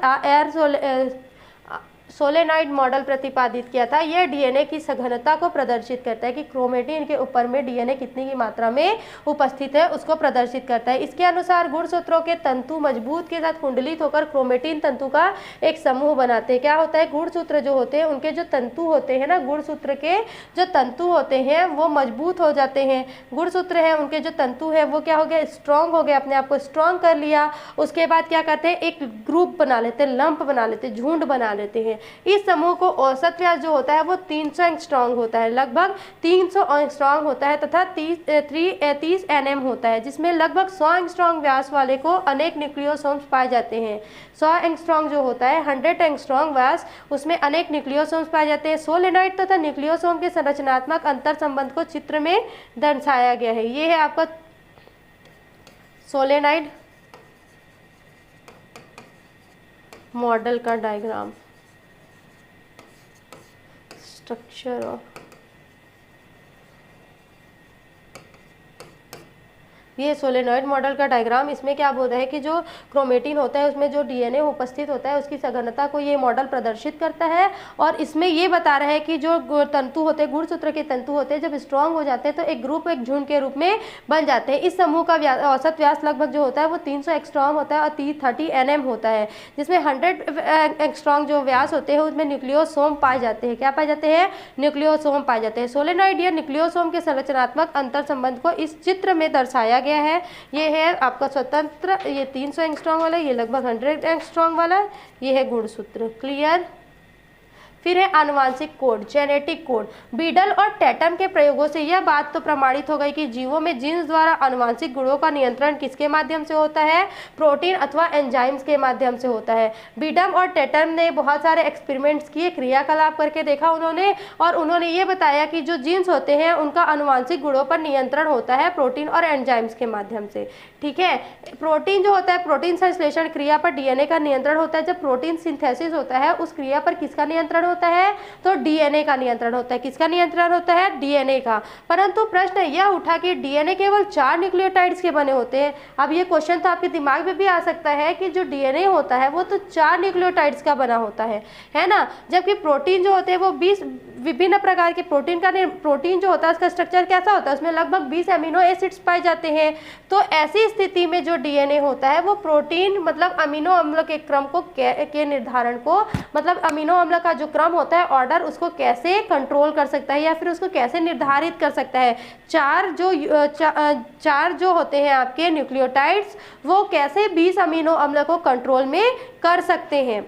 सोलेनॉइड मॉडल प्रतिपादित किया था। यह डीएनए की सघनता को प्रदर्शित करता है कि क्रोमेटिन के ऊपर में डीएनए कितनी की मात्रा में उपस्थित है उसको प्रदर्शित करता है। इसके अनुसार गुणसूत्रों के तंतु मजबूत के साथ कुंडलित होकर क्रोमेटिन तंतु का एक समूह बनाते हैं। क्या होता है? गुणसूत्र जो होते हैं उनके जो तंतु होते हैं ना, गुणसूत्र के जो तंतु होते हैं वो मजबूत हो जाते हैं। गुणसूत्र है उनके जो तंतु है वो क्या हो गया? स्ट्रॉन्ग हो गया, अपने आप को स्ट्रॉन्ग कर लिया। उसके बाद क्या करते हैं? एक ग्रुप बना लेते हैं, लंप बना लेते हैं, झुंड बना लेते हैं। इस समूह को औसत व्यास जो होता है वो 300 एंगस्ट्रॉम होता है, लगभग 300 एंगस्ट्रॉम होता है तथा 30 nm होता है, जिसमें लगभग 100 एंगस्ट्रॉम व्यास वाले को अनेक न्यूक्लियोसोम्स पाए जाते हैं। 100 एंगस्ट्रॉम जो होता है 100 एंगस्ट्रॉम व्यास, उसमें अनेक न्यूक्लियोसोम्स पाए जाते हैं। सोलेनॉइड तथा न्यूक्लियोसोम के संरचनात्मक अंतर संबंध को चित्र में दर्शाया गया है। ये है आपका सोलेनॉइड मॉडल का डायग्राम, स्ट्रक्चर ऑफ। ये सोलेनॉइड मॉडल का डायग्राम। इसमें क्या बोल रहा है कि जो क्रोमेटिन होता है उसमें जो डीएनए उपस्थित होता है उसकी सघनता को ये मॉडल प्रदर्शित करता है। और इसमें ये बता रहा है कि जो तंतु होते हैं, गुणसूत्र के तंतु होते हैं, जब स्ट्रांग हो जाते हैं तो एक ग्रुप, एक झुंड के रूप में बन जाते हैं। इस समूह का औसत व्यास लगभग जो होता है वो 300 एंगस्ट्रॉम होता है और 30 nm होता है, जिसमें 100 एंगस्ट्रॉम जो व्यास होते हैं उसमें न्यूक्लियोसोम पाए जाते हैं। क्या पाए जाते हैं? न्यूक्लियोसोम पाए जाते हैं। सोलेनॉइड या न्यूक्लियोसोम के संरचनात्मक अंतर संबंध को इस चित्र में दर्शाया गया है। ये है आपका स्वतंत्र, ये 300 एंगस्ट्रॉम वाला, ये लगभग 100 एंगस्ट्रॉम वाला, ये है गुणसूत्र। क्लियर? फिर है आनुवांशिक कोड, जेनेटिक कोड। बीडल और टैटम के प्रयोगों से यह बात तो प्रमाणित हो गई कि जीवों में जीन्स द्वारा आनुवांशिक गुणों का नियंत्रण किसके माध्यम से होता है? प्रोटीन अथवा एंजाइम्स के माध्यम से होता है। बीडम और टैटम ने बहुत सारे एक्सपेरिमेंट्स किए, क्रियाकलाप करके देखा उन्होंने, और उन्होंने ये बताया कि जो जीन्स होते हैं उनका आनुवांशिक गुणों पर नियंत्रण होता है प्रोटीन और एंजाइम्स के माध्यम से। ठीक है, प्रोटीन जो होता है, प्रोटीन संश्लेषण क्रिया पर डीएनए का नियंत्रण होता है। जब प्रोटीन सिंथेसिस होता है उस क्रिया पर किसका नियंत्रण होता है? तो डीएनए का नियंत्रण होता है। किसका नियंत्रण होता है? डीएनए का। परंतु प्रश्न यह उठा कि डीएनए केवल 4 न्यूक्लियोटाइड्स के बने होते हैं। अब ये क्वेश्चन तो आपके दिमाग में भी आ सकता है कि जो डीएनए होता है वो तो 4 न्यूक्लियोटाइड्स का बना होता है ना, जबकि प्रोटीन जो होते हैं वो विभिन्न प्रकार के प्रोटीन जो होता है उसका स्ट्रक्चर कैसा होता है, उसमें लगभग 20 अमीनो एसिड्स पाए जाते हैं। तो ऐसी स्थिति में जो डीएनए होता है वो प्रोटीन मतलब अमीनो अम्ल के क्रम को के निर्धारण को, मतलब अमीनो अम्ल का जो क्रम होता है ऑर्डर, उसको कैसे कंट्रोल कर सकता है या फिर उसको कैसे निर्धारित कर सकता है। चार जो होते हैं आपके न्यूक्लियोटाइड्स, वो कैसे 20 अमीनो अम्ल को कंट्रोल में कर सकते हैं।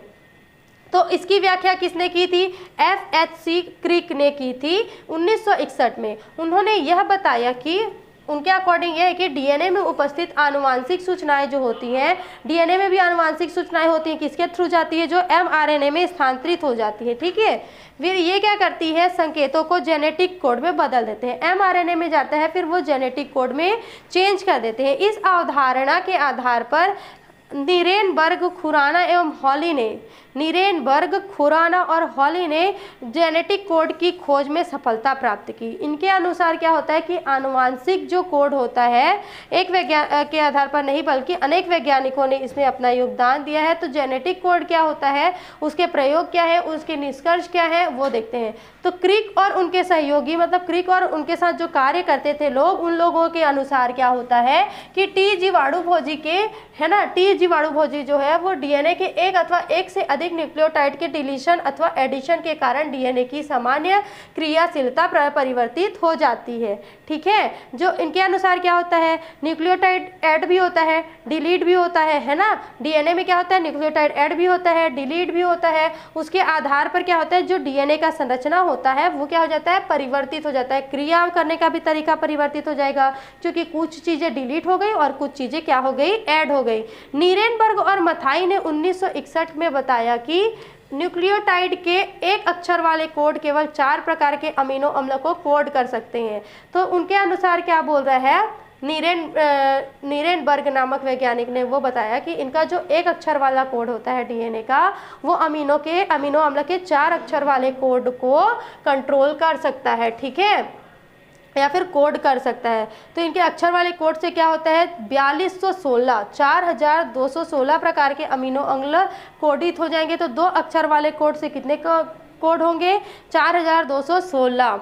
तो इसकी व्याख्या किसने की थी? FHC क्रिक ने की थी 1961 में। उन्होंने यह बताया कि उनके अकॉर्डिंग यह है कि डीएनए में उपस्थित आनुवांशिक सूचनाएं जो होती हैं, डीएनए में भी आनुवांशिक सूचनाएं होती हैं, किसके थ्रू जाती है? जो mRNA में स्थानांतरित हो जाती है। ठीक है, फिर ये क्या करती है? संकेतों को जेनेटिक कोड में बदल देते हैं। mRNA में जाता है, फिर वो जेनेटिक कोड में चेंज कर देते हैं। इस अवधारणा के आधार पर नीरेनबर्ग, खुराना और हॉली ने जेनेटिक कोड की खोज में सफलता प्राप्त की। इनके अनुसार क्या होता है कि आनुवांशिक जो कोड होता है एक वैज्ञानिक के आधार पर नहीं बल्कि अनेक वैज्ञानिकों ने इसमें अपना योगदान दिया है। तो जेनेटिक कोड क्या होता है, उसके प्रयोग क्या है, उसके निष्कर्ष क्या है, वो देखते हैं। तो क्रिक और उनके सहयोगी, मतलब क्रिक और उनके साथ जो कार्य करते थे लोग, उन लोगों के अनुसार क्या होता है कि टी जीवाणुभोजी के, है ना, टी जीवाणुभोजी जो है वो डीएनए के एक अथवा एक से अधिक न्यूक्लियोटाइड के डिलीशन अथवा एडिशन के कारण डीएनए की सामान्य क्रियाशीलता परिवर्तित हो जाती है। ठीक है, जो इनके अनुसार क्या होता है, न्यूक्लियोटाइड ऐड भी होता है, डिलीट भी होता है ना। डीएनए में क्या होता है, न्यूक्लियोटाइड ऐड भी होता है, डिलीट भी होता है। उसके आधार पर क्या होता है, जो डीएनए का संरचना होता है वो क्या हो जाता है, परिवर्तित हो जाता है। क्रिया करने का भी तरीका परिवर्तित हो जाएगा, क्योंकि कुछ चीजें डिलीट हो गई और कुछ चीजें क्या हो गई, ऐड हो गई। नीरेनबर्ग और मथाई ने 1961 में बताया कि न्यूक्लियोटाइड के एक अक्षर वाले कोड केवल 4 प्रकार के अमीनो अम्ल को कोड कर सकते हैं। तो उनके अनुसार क्या बोल रहा है, नीरेनबर्ग नामक वैज्ञानिक ने वो बताया कि इनका जो एक अक्षर वाला कोड होता है डीएनए का, वो अमीनो अम्ल के 4 अक्षर वाले कोड को कंट्रोल कर सकता है। ठीक है, या फिर कोड कर सकता है। तो इनके अक्षर वाले कोड से क्या होता है, 4216 प्रकार के अमीनो अम्ल कोडित हो जाएंगे। तो 2 अक्षर वाले कोड से कितने कोड होंगे, 4216।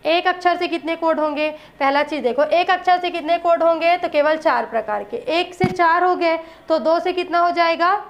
एक अक्षर से कितने कोड होंगे, पहला चीज देखो, एक अक्षर से कितने कोड होंगे, तो केवल 4 प्रकार के। 1 से 4 हो गए तो 2 से कितना हो जाएगा,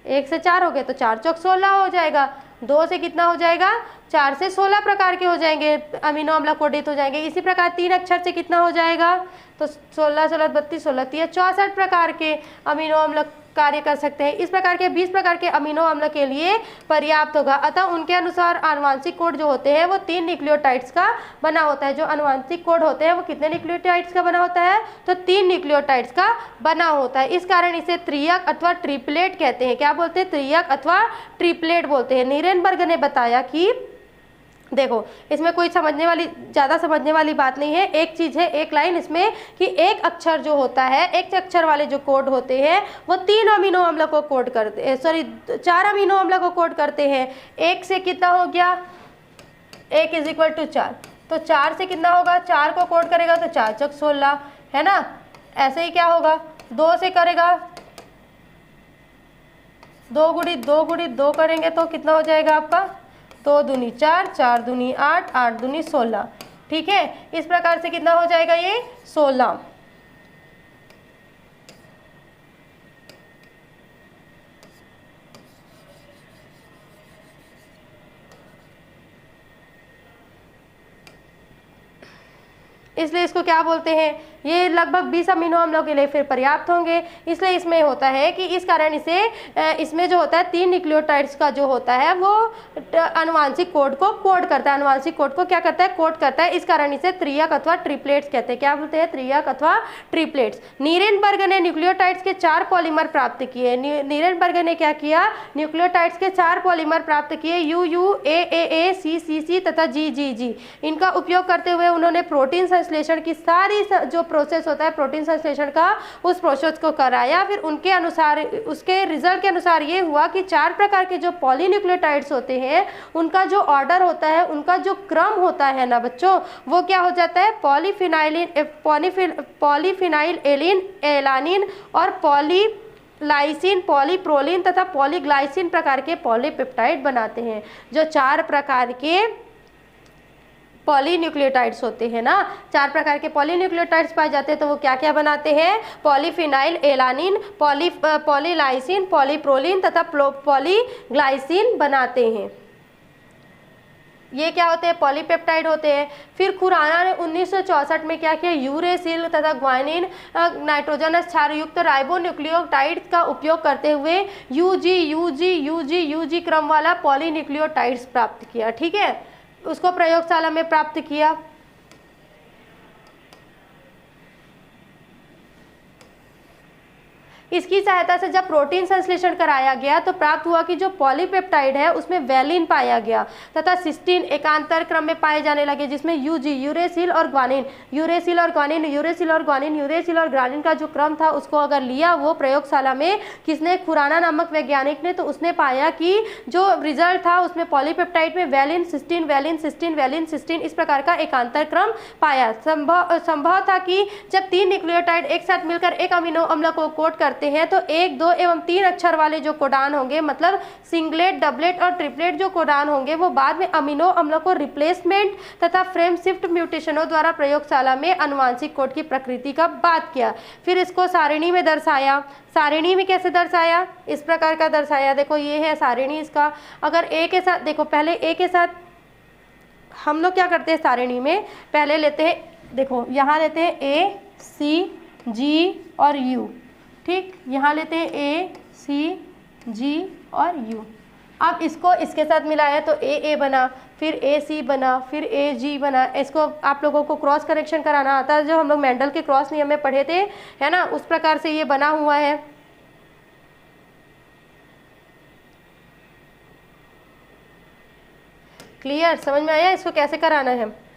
1 से 4 हो गए तो 4 चौक 16 हो जाएगा। 2 से कितना हो जाएगा, 4 से 16 प्रकार के हो जाएंगे, अमीनो अम्ल कोडित हो जाएंगे। इसी प्रकार 3 अक्षर से कितना हो जाएगा, तो 16 16 32 16 64 प्रकार के अमीनो अम्ल कार्य कर सकते हैं। इस प्रकार के 20 प्रकार के अमीनो अम्ल के लिए पर्याप्त होगा। अतः उनके अनुसार आनुवांशिक कोड जो होते हैं वो 3 न्यूक्लियोटाइड्स का बना होता है। जो आनुवांशिक कोड होते हैं वो कितने न्यूक्लियोटाइड्स का बना होता है, तो 3 न्यूक्लियोटाइड्स का बना होता है। इस कारण इसे त्रियक अथवा ट्रिपलेट कहते हैं। क्या बोलते हैं, त्रियक अथवा ट्रिपलेट बोलते हैं। नीरेनबर्ग ने बताया कि देखो, इसमें कोई ज़्यादा समझने वाली बात नहीं है। एक चीज़ है, एक लाइन इसमें कि एक अक्षर जो होता है, एक अक्षर वाले जो कोड होते हैं वो 3 अमीनो अम्ल को कोड करते हैं, 4 अमीनो अम्ल को कोड करते हैं। 1 से कितना हो गया, 1 = 4, तो 4 से कितना होगा, 4 को कोड करेगा तो 4 चौक 16, है ना। ऐसे ही क्या होगा, 2 से करेगा, 2 × 2 करेंगे तो कितना हो जाएगा आपका, 2 दूनी 4, 4 दूनी 8, 8 दूनी 16। ठीक है, इस प्रकार से कितना हो जाएगा ये 16। इसलिए इसको क्या बोलते हैं, ये लगभग 20 अमीनो अम्लों के लिए फिर पर्याप्त होंगे। इसलिए इसमें होता है कि इस कारण इसमें जो होता है 3 न्यूक्लियोटाइड्स का जो होता है वो आनुवांशिक कोड को कोड करता है। आनुवांशिक कोड को क्या करता है, कोड करता है। इस कारण इसे त्रियक अथवा ट्रिपलेट्स कहते हैं। क्या बोलते हैं, त्रियक अथवा ट्रिपलेट्स। नीरेनबर्ग ने न्यूक्लियोटाइड्स के 4 पॉलीमर प्राप्त किए। नीरेनबर्ग ने क्या किया, न्यूक्लियोटाइड्स के 4 पॉलीमर प्राप्त किए, UU, AAA, CCC तथा GGG। इनका उपयोग करते हुए उन्होंने प्रोटीन संश्लेषण की सारी जो प्रोसेस होता है प्रोटीन संश्लेषण का, उस प्रोसेस को कराया। फिर उनके अनुसार, उसके रिजल्ट के अनुसार ये हुआ कि 4 प्रकार के जो पॉलीन्यूक्लियोटाइड्स होते हैं उनका जो ऑर्डर होता है, उनका जो क्रम होता है ना बच्चों, वो क्या हो जाता है, पॉलीफिनाइल एलिन, एलानिन और पॉलीलाइसिन, पॉलीप्रोलिन तथा पॉलीग्लाइसिन प्रकार के पॉलीपेप्टाइड बनाते हैं। जो 4 प्रकार के पॉलीन्यूक्लियोटाइड्स होते हैं ना, 4 प्रकार के पॉलीन्यूक्लियोटाइड्स पाए जाते हैं, तो वो क्या क्या बनाते हैं, पॉलीफिनाइल एलानिन, पॉलीलाइसिन, पॉलीप्रोलिन तथा पॉलीग्लाइसिन बनाते हैं। ये क्या होते हैं, पॉलीपेप्टाइड होते हैं। फिर खुराना ने 1964 में क्या किया, यूरेसिल तथा ग्वानिन नाइट्रोजनस क्षारयुक्त राइबोन्यूक्लियोटाइड्स का उपयोग करते हुए यूजी क्रम वाला पॉलीन्यूक्लियोटाइड्स प्राप्त किया। ठीक है, उसको प्रयोगशाला में प्राप्त किया। इसकी सहायता से जब प्रोटीन संश्लेषण कराया गया तो प्राप्त हुआ कि जो पॉलीपेप्टाइड है उसमें वैलिन पाया गया तथा सिस्टीन एकांतर क्रम में पाए जाने लगे, जिसमें यूरेसिल और ग्वानिन, का जो क्रम था उसको अगर लिया वो प्रयोगशाला में किसने, खुराना नामक वैज्ञानिक ने, तो उसने पाया कि जो रिजल्ट था उसमें पॉलीपेप्टाइड में वैलिन सिस्टीन इस प्रकार का एकांतर क्रम पाया। संभव था कि जब 3 न्यूक्लियोटाइड एक साथ मिलकर एक अमीनो अम्ल को कोड करते हैं तो 1, 2 एवं 3 अक्षर वाले जो कोडान होंगे, मतलब सिंगलेट, डबलेट और ट्रिपलेट जो कोडान होंगे, वो बाद में अमीनो अम्ल को रिप्लेसमेंट तथा फ्रेम शिफ्ट म्यूटेशनों द्वारा प्रयोगशाला में आनुवांशिक कोड की प्रकृति का बात किया। फिर इसको सारिणी में दर्शाया। सारिणी में कैसे दर्शाया, इस प्रकार का दर्शाया। देखो ये है सारिणी इसका। अगर ए के साथ, देखो पहले ए के साथ हम लोग क्या करते हैं, सारिणी में पहले लेते हैं, देखो यहाँ लेते हैं ए, सी, जी और यू। ठीक, यहाँ लेते हैं ए, सी, जी और यू। अब इसको इसके साथ मिलाया तो ए बना, फिर ए सी बना, फिर ए जी बना। इसको आप लोगों को क्रॉस करेक्शन कराना आता है, जो हम लोग मेंडल के क्रॉस नियम में पढ़े थे, है ना, उस प्रकार से ये बना हुआ है। क्लियर, समझ में आया इसको कैसे कराना है।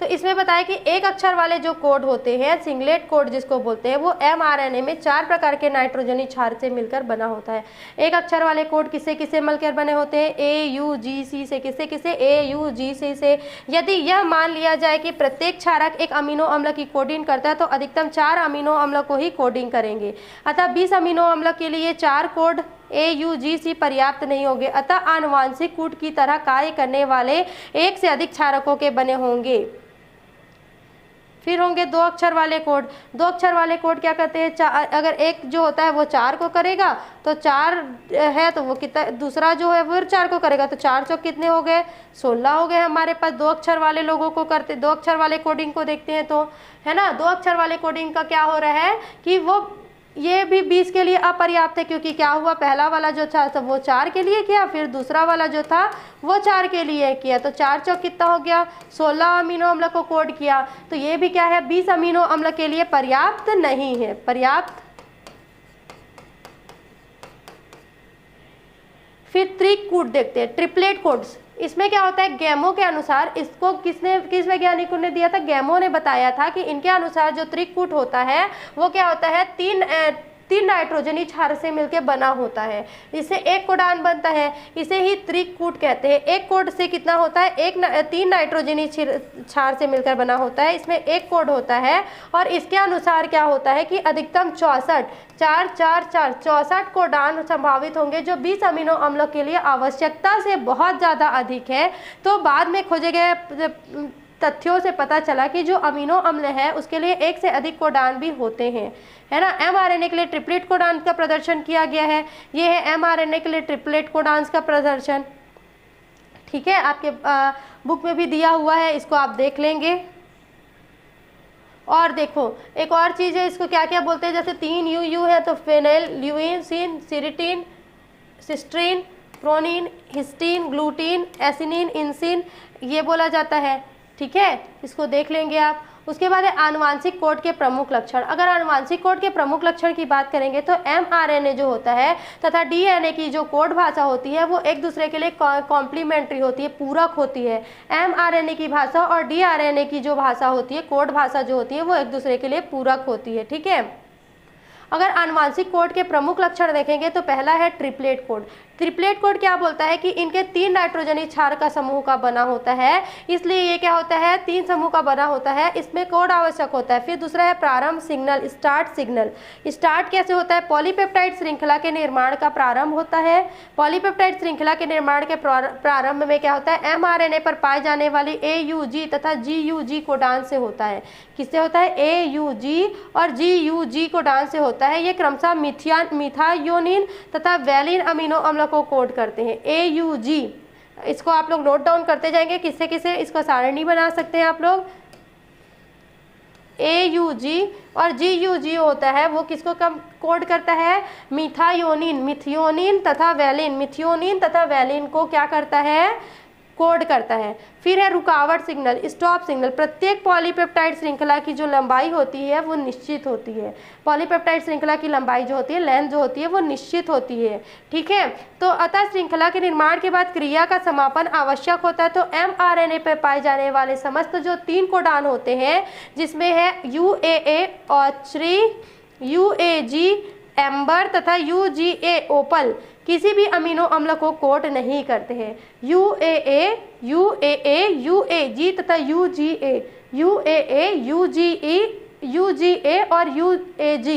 तो इसमें बताया कि एक अक्षर वाले जो कोड होते हैं, सिंगलेट कोड जिसको बोलते हैं, वो mRNA में 4 प्रकार के नाइट्रोजनी क्षार से मिलकर बना होता है। एक अक्षर वाले कोड किससे किससे मिलकर बने होते हैं, AUGC से, किससे किससे, AUGC से। यदि यह मान लिया जाए कि प्रत्येक क्षारक एक अमीनो अम्ल की कोडिंग करता है तो अधिकतम 4 अमीनो अम्ल को ही कोडिंग करेंगे। अतः 20 अमीनो अम्ल के लिए 4 कोड AUGC पर्याप्त नहीं होंगे। अतः आनुवांशिक कूट की तरह कार्य करने वाले 1 से अधिक क्षारकों के बने होंगे। फिर होंगे 2 अक्षर वाले कोड। 2 अक्षर वाले कोड क्या करते हैं, अगर एक जो होता है वो 4 को करेगा तो 4 है तो वो कितना, दूसरा जो है वो 4 को करेगा तो 4 चौक कितने हो गए, 16 हो गए हमारे पास। 2 अक्षर वाले लोगों को करते, 2 अक्षर वाले कोडिंग को देखते हैं तो, है ना, 2 अक्षर वाले कोडिंग का क्या हो रहा है कि वो ये भी 20 के लिए अपर्याप्त है, क्योंकि क्या हुआ, पहला वाला जो था वो 4 के लिए किया, फिर दूसरा वाला जो था वो 4 के लिए किया, तो 4 चौक कितना हो गया, 16 अमीनो अम्ल को कोड किया। तो ये भी क्या है, 20 अमीनो अम्ल के लिए पर्याप्त नहीं है, पर्याप्त। फिर त्रिकूट देखते हैं, ट्रिपलेट कोड्स। इसमें क्या होता है, गैमो के अनुसार, इसको किस वैज्ञानिक ने दिया था, गैमो ने बताया था कि इनके अनुसार जो त्रिकूट होता है वो क्या होता है, 3 नाइट्रोजनी क्षार से मिलकर बना होता है। इससे एक कोडान बनता है, इसे ही त्रिकूट कहते हैं। एक कोड से कितना होता है, 3 नाइट्रोजनी क्षार से मिलकर बना होता है। इसमें एक कोड होता है और इसके अनुसार क्या होता है कि अधिकतम 64 कोडान संभावित होंगे, जो 20 अमीनो अम्लों के लिए आवश्यकता से बहुत ज़्यादा अधिक है। तो बाद में खोजे गए तथ्यों से पता चला कि जो अमीनो अम्ल है उसके लिए 1 से अधिक कोडान भी होते हैं, है ना। mRNA के लिए ट्रिपलेट कोडान का प्रदर्शन किया गया है। ये है mRNA के लिए ट्रिपलेट कोडान का प्रदर्शन, ठीक है, आपके बुक में भी दिया हुआ है, इसको आप देख लेंगे। और देखो एक और चीज़ है, इसको क्या क्या बोलते हैं, जैसे 3 UU है तो फेनिल, ल्यूसीन, सिरिटीन, सिस्ट्रीन, प्रोनिन, हिस्टीन, ग्लूटीन, एसिनिन, इंसिन, ये बोला जाता है, ठीक है, इसको देख लेंगे आप। उसके बाद है आनुवांशिक कोड के प्रमुख लक्षण। अगर आनुवांशिक कोड के प्रमुख लक्षण की बात करेंगे तो mRNA जो होता है तथा DNA की जो कोड भाषा होती है वो एक दूसरे के लिए कॉम्प्लीमेंट्री होती है, पूरक होती है। mRNA की भाषा और DNA की जो भाषा होती है, कोड भाषा जो होती है, वो एक दूसरे के लिए पूरक होती है। ठीक है। अगर आनुवांशिक कोड के प्रमुख लक्षण देखेंगे तो पहला है ट्रिपलेट कोड। ट्रिपलेट कोड क्या बोलता है कि इनके 3 नाइट्रोजनी क्षार का समूह का बना होता है, इसलिए ये क्या होता है, 3 समूह का बना होता है, इसमें कोड आवश्यक होता है। फिर दूसरा है प्रारंभ सिग्नल, स्टार्ट सिग्नल। स्टार्ट कैसे होता है, पॉलीपेप्टाइड श्रृंखला के निर्माण का प्रारंभ होता है। पॉलीपेप्टाइड श्रृंखला के निर्माण के प्रारंभ में क्या होता है, mRNA पर पाए जाने वाली AUG तथा GUG कोडान से होता है। किससे होता है, AUG और GUG कोडान से होता है। ये क्रमशः मिथायोनिन तथा वैलिन अमीनो अम्ल को कोड करते हैं। AUG, इसको आप लोग नोट डाउन करते जाएंगे, किससे किससे इसका सारणी बना सकते हैं आप लोग। AUG और GUG होता है वो किसको कम कोड करता है, मिथियोनिन तथा वैलिन, मिथियोनिन तथा वैलिन को क्या करता है, कोड करता है। फिर है रुकावट सिग्नल, स्टॉप सिग्नल। प्रत्येक पॉलीपेप्टाइड श्रृंखला की जो लंबाई होती है वो निश्चित होती है। पॉलीपेप्टाइड श्रृंखला की लंबाई जो होती है, लेंथ जो होती है, वो निश्चित होती है। ठीक है। तो अतः श्रृंखला के निर्माण के बाद क्रिया का समापन आवश्यक होता है। तो mRNA पर पाए जाने वाले समस्त जो 3 कोडान होते हैं, जिसमें है UAA ऑचरी, UAG एम्बर तथा UGA ओपल, किसी भी अमीनो अम्ल को कोड नहीं करते हैं। UAA, UAG तथा UAA, UGA और UAG,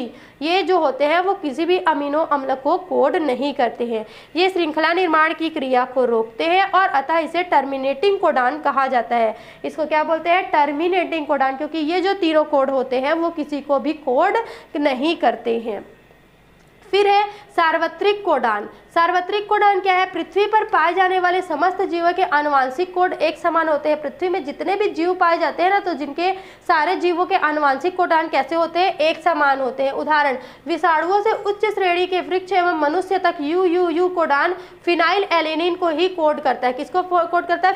ये जो होते हैं वो किसी भी अमीनो अम्ल को कोड नहीं करते हैं। ये श्रृंखला निर्माण की क्रिया को रोकते हैं और अतः इसे टर्मिनेटिंग कोडान कहा जाता है। इसको क्या बोलते हैं, टर्मिनेटिंग कोडान, क्योंकि ये जो तीनों कोड होते हैं वो किसी को भी कोड नहीं करते हैं। फिर है सार्वत्रिक कोडान। सार्वत्रिक कोडान क्या है, पृथ्वी पर पाए जाने वाले समस्त जीवों के आनुवांशिक कोड एक समान होते हैं। पृथ्वी में जितने भी जीव पाए जाते हैं ना, तो जिनके सारे जीवों के आनुवांशिक कोडान कैसे होते हैं, एक समान होते हैं। उदाहरण, विषाणुओं से उच्च श्रेणी के वृक्ष एवं मनुष्य तक UUU कोडान फिनाइल एलेनिन को ही कोड करता है। किसको कोड करता है,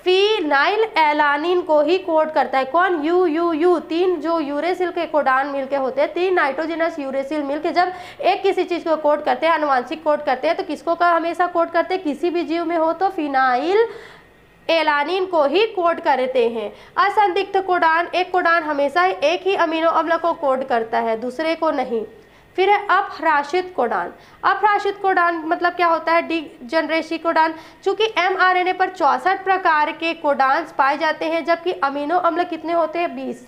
फिनाइल एलानिन को ही कोड करता है। कौन, UUU। 3 जो यूरेसिल के कोडान मिलके होते हैं, 3 नाइट्रोजनस यूरेसिल मिलके जब एक किसी चीज को कोड करते हैं, आनुवांशिक कोड करते हैं, तो किसको का हमेशा कोड करते हैं, किसी भी जीव में हो तो फिनाइल एलानिन को ही कोड करते हैं। असंदिग्ध कोडान, एक कोडान हमेशा एक ही अमीनो अम्ल को कोड करता है, दूसरे को नहीं। फिर है अपह्राशित कोडान। अपह्राशित कोडान मतलब क्या होता है, डिजनरेसी कोडान। चूंकि mRNA पर 64 प्रकार के कोडान्स पाए जाते हैं, जबकि अमीनो अम्ल कितने होते हैं, 20।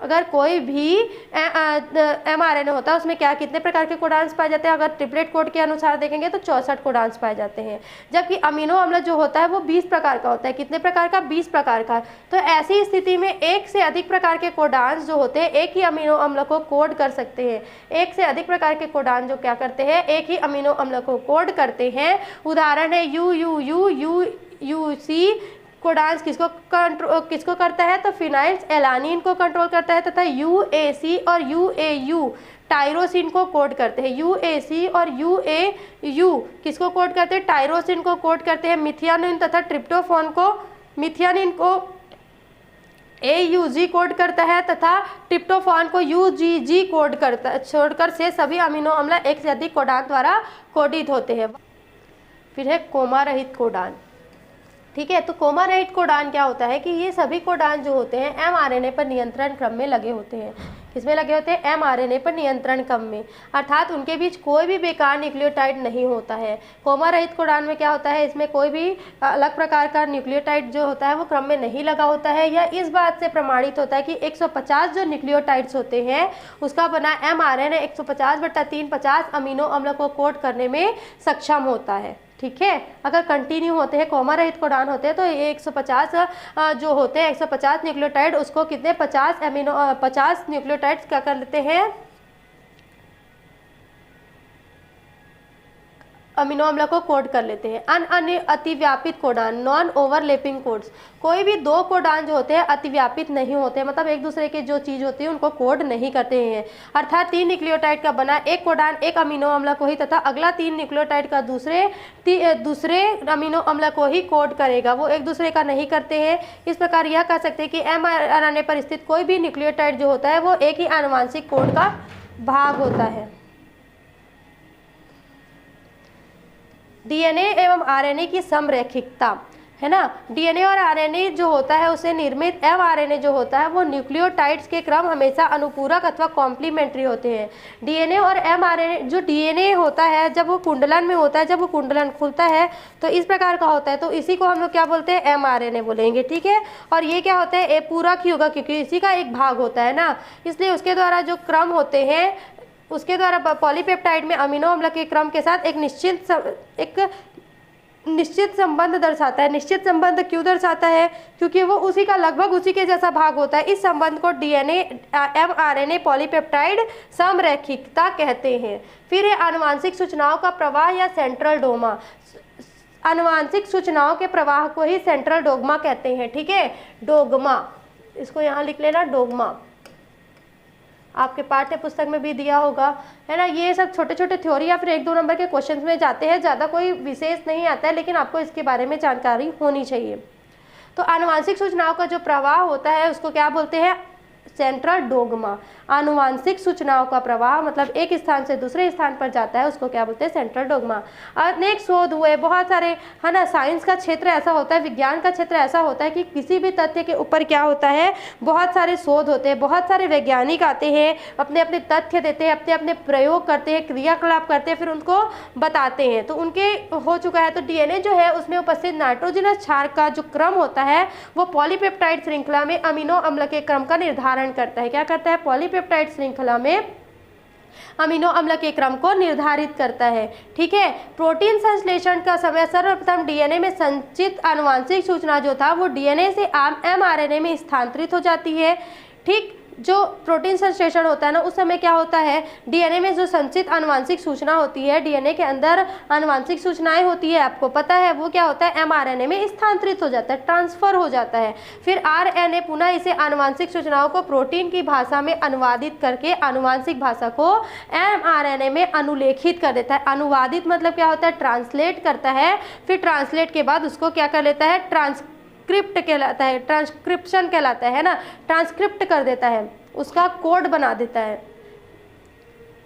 अगर कोई भी mRNA होता है उसमें क्या कितने प्रकार के कोडान्स पाए जाते हैं, अगर ट्रिपलेट कोड के अनुसार देखेंगे तो 64 कोडान्स पाए जाते हैं, जबकि अमीनो अम्ल जो होता है वो 20 प्रकार का होता है। कितने प्रकार का, 20 प्रकार का। तो ऐसी स्थिति में एक से अधिक प्रकार के कोडान्स जो होते हैं एक ही अमीनो अम्ल को कोड कर सकते हैं। एक से अधिक प्रकार के कोडान जो क्या करते हैं, एक ही अमीनो अम्ल को कोड करते हैं। उदाहरण है UUU, UUC कोडान्स किसको करता है, तो फिनाइल एलानिन को कंट्रोल करता है, तथा UAC और UAU टायरोसिन को कोड करते हैं। UAC और UAU किसको कोड करते हैं, टायरोसिन को कोड करते हैं। मिथियानिन तथा ट्रिप्टोफान को, मिथियानिन को AUG कोड करता है तथा ट्रिप्टोफान को UGG कोड करता है। छोड़कर से सभी अमीनो अम्ल एक से अधिक कोडान द्वारा कोडित होते हैं। फिर है कोमा रहित कोडान। ठीक है। तो कोमा रहित कोडान क्या होता है कि ये सभी कोडान जो होते हैं mRNA पर नियंत्रण क्रम में लगे होते हैं। किसमें लगे होते हैं, mRNA पर नियंत्रण क्रम में, अर्थात उनके बीच कोई भी बेकार न्यूक्लियोटाइड नहीं होता है। कोमा रहित कोडान में क्या होता है, इसमें कोई भी अलग प्रकार का न्यूक्लियोटाइड जो होता है वो क्रम में नहीं लगा होता है। यह इस बात से प्रमाणित होता है कि 150 जो न्यूक्लियोटाइड्स होते हैं उसका बना mRNA 150/350 अमीनो अम्ल को कोड करने में सक्षम होता है। ठीक है। अगर कंटिन्यू होते हैं, कोमा रहित कोडान होते हैं, तो ये 150 जो होते हैं 150 न्यूक्लियोटाइड, उसको कितने 50 न्यूक्लियोटाइड्स क्या कर लेते हैं, अमीनो अम्ल को कोड कर लेते हैं। अन्य अतिव्यापित कोडान, नॉन ओवरलैपिंग कोड्स, कोई भी दो कोडान जो होते हैं अतिव्यापित नहीं होते, मतलब एक दूसरे के जो चीज़ होती है उनको कोड नहीं करते हैं। अर्थात 3 न्यूक्लियोटाइड का बना एक कोडान एक अमीनो अम्ल को ही तथा अगला 3 न्यूक्लियोटाइड का दूसरे अमीनो अम्ल को ही कोड करेगा, वो एक दूसरे का नहीं करते हैं। इस प्रकार यह कह सकते हैं कि mRNA पर स्थित कोई भी न्यूक्लियोटाइड जो होता है वो एक ही आनुवांशिक कोड का भाग होता है। डीएनए एवं आरएनए की समरैखिकता है ना, डीएनए और आरएनए जो होता है उसे निर्मित mRNA जो होता है वो न्यूक्लियोटाइड्स के क्रम हमेशा अनुपूरक अथवा कॉम्प्लीमेंट्री होते हैं। डीएनए और mRNA, जो डीएनए होता है जब वो कुंडलन में होता है, जब वो कुंडलन खुलता है तो इस प्रकार का होता है, तो इसी को हम लोग क्या बोलते हैं, mRNA बोलेंगे, ठीक है। और ये क्या होता है, पूरक ही होगा क्योंकि इसी का एक भाग होता है ना, इसलिए उसके द्वारा जो क्रम होते हैं, उसके द्वारा पॉलीपेप्टाइड में अमीनो अम्ल के क्रम के साथ एक निश्चित संबंध दर्शाता है। निश्चित संबंध क्यों दर्शाता है, क्योंकि वो उसी का लगभग उसी के जैसा भाग होता है। इस संबंध को डीएनए mRNA पॉलीपेप्टाइड समरैखिकता कहते हैं। फिर है आनुवांशिक सूचनाओं का प्रवाह या सेंट्रल डोमा। आनुवांशिक सूचनाओं के प्रवाह को ही सेंट्रल डोग्मा कहते हैं, ठीक है। डोग्मा, इसको यहाँ लिख लेना, डोग्मा, आपके पाठ्य पुस्तक में भी दिया होगा, है ना। ये सब छोटे छोटे थ्योरी या फिर 1-2 नंबर के क्वेश्चंस में जाते हैं, ज़्यादा कोई विशेष नहीं आता है, लेकिन आपको इसके बारे में जानकारी होनी चाहिए। तो आनुवांशिक सूचनाओं का जो प्रवाह होता है उसको क्या बोलते हैं, सेंट्रल डोग्मा। आनुवांशिक सूचनाओं का प्रवाह मतलब एक स्थान से दूसरे स्थान पर जाता है, उसको क्या बोलते हैं, सेंट्रल डोग्मा। अनेक शोध हुए, बहुत सारे, है ना। साइंस का क्षेत्र ऐसा होता है, विज्ञान का क्षेत्र ऐसा होता है कि किसी भी तथ्य के ऊपर क्या होता है, बहुत सारे शोध होते हैं, बहुत सारे वैज्ञानिक आते हैं, अपने अपने तथ्य देते हैं, अपने अपने प्रयोग करते हैं, क्रियाकलाप करते हैं, फिर उनको बताते हैं। तो उनके हो चुका है। तो डीएनए जो है उसमें उपस्थित नाइट्रोजनस क्षार का जो क्रम होता है वो पॉलीपेप्टाइड श्रृंखला में अमीनो अम्ल के क्रम का निर्धारण करता है। क्या करता है, पॉलीपेप्टाइड श्रृंखला में अमीनो अम्ल के क्रम को निर्धारित करता है, ठीक है। प्रोटीन संश्लेषण का समय सर्वप्रथम डीएनए में संचित आनुवांशिक सूचना जो था वो डीएनए से mRNA में स्थानांतरित हो जाती है, ठीक। जो प्रोटीन संश्लेषण होता है ना, उस समय क्या होता है, डीएनए में जो संचित आनुवांशिक सूचना होती है, डीएनए के अंदर आनुवांशिक सूचनाएं होती है, आपको पता है, वो क्या होता है, mRNA में स्थानांतरित हो जाता है, ट्रांसफर हो जाता है। फिर आरएनए पुनः इसे आनुवांशिक सूचनाओं को प्रोटीन की भाषा में अनुवादित करके आनुवांशिक भाषा को mRNA में अनुलेखित कर देता है। अनुवादित मतलब क्या होता है, ट्रांसलेट करता है। फिर ट्रांसलेट के बाद उसको क्या कर लेता है, ट्रांसक्रिप्ट कहलाता है, ट्रांसक्रिप्शन कहलाता है ना, ट्रांसक्रिप्ट कर देता है, उसका कोड बना देता है।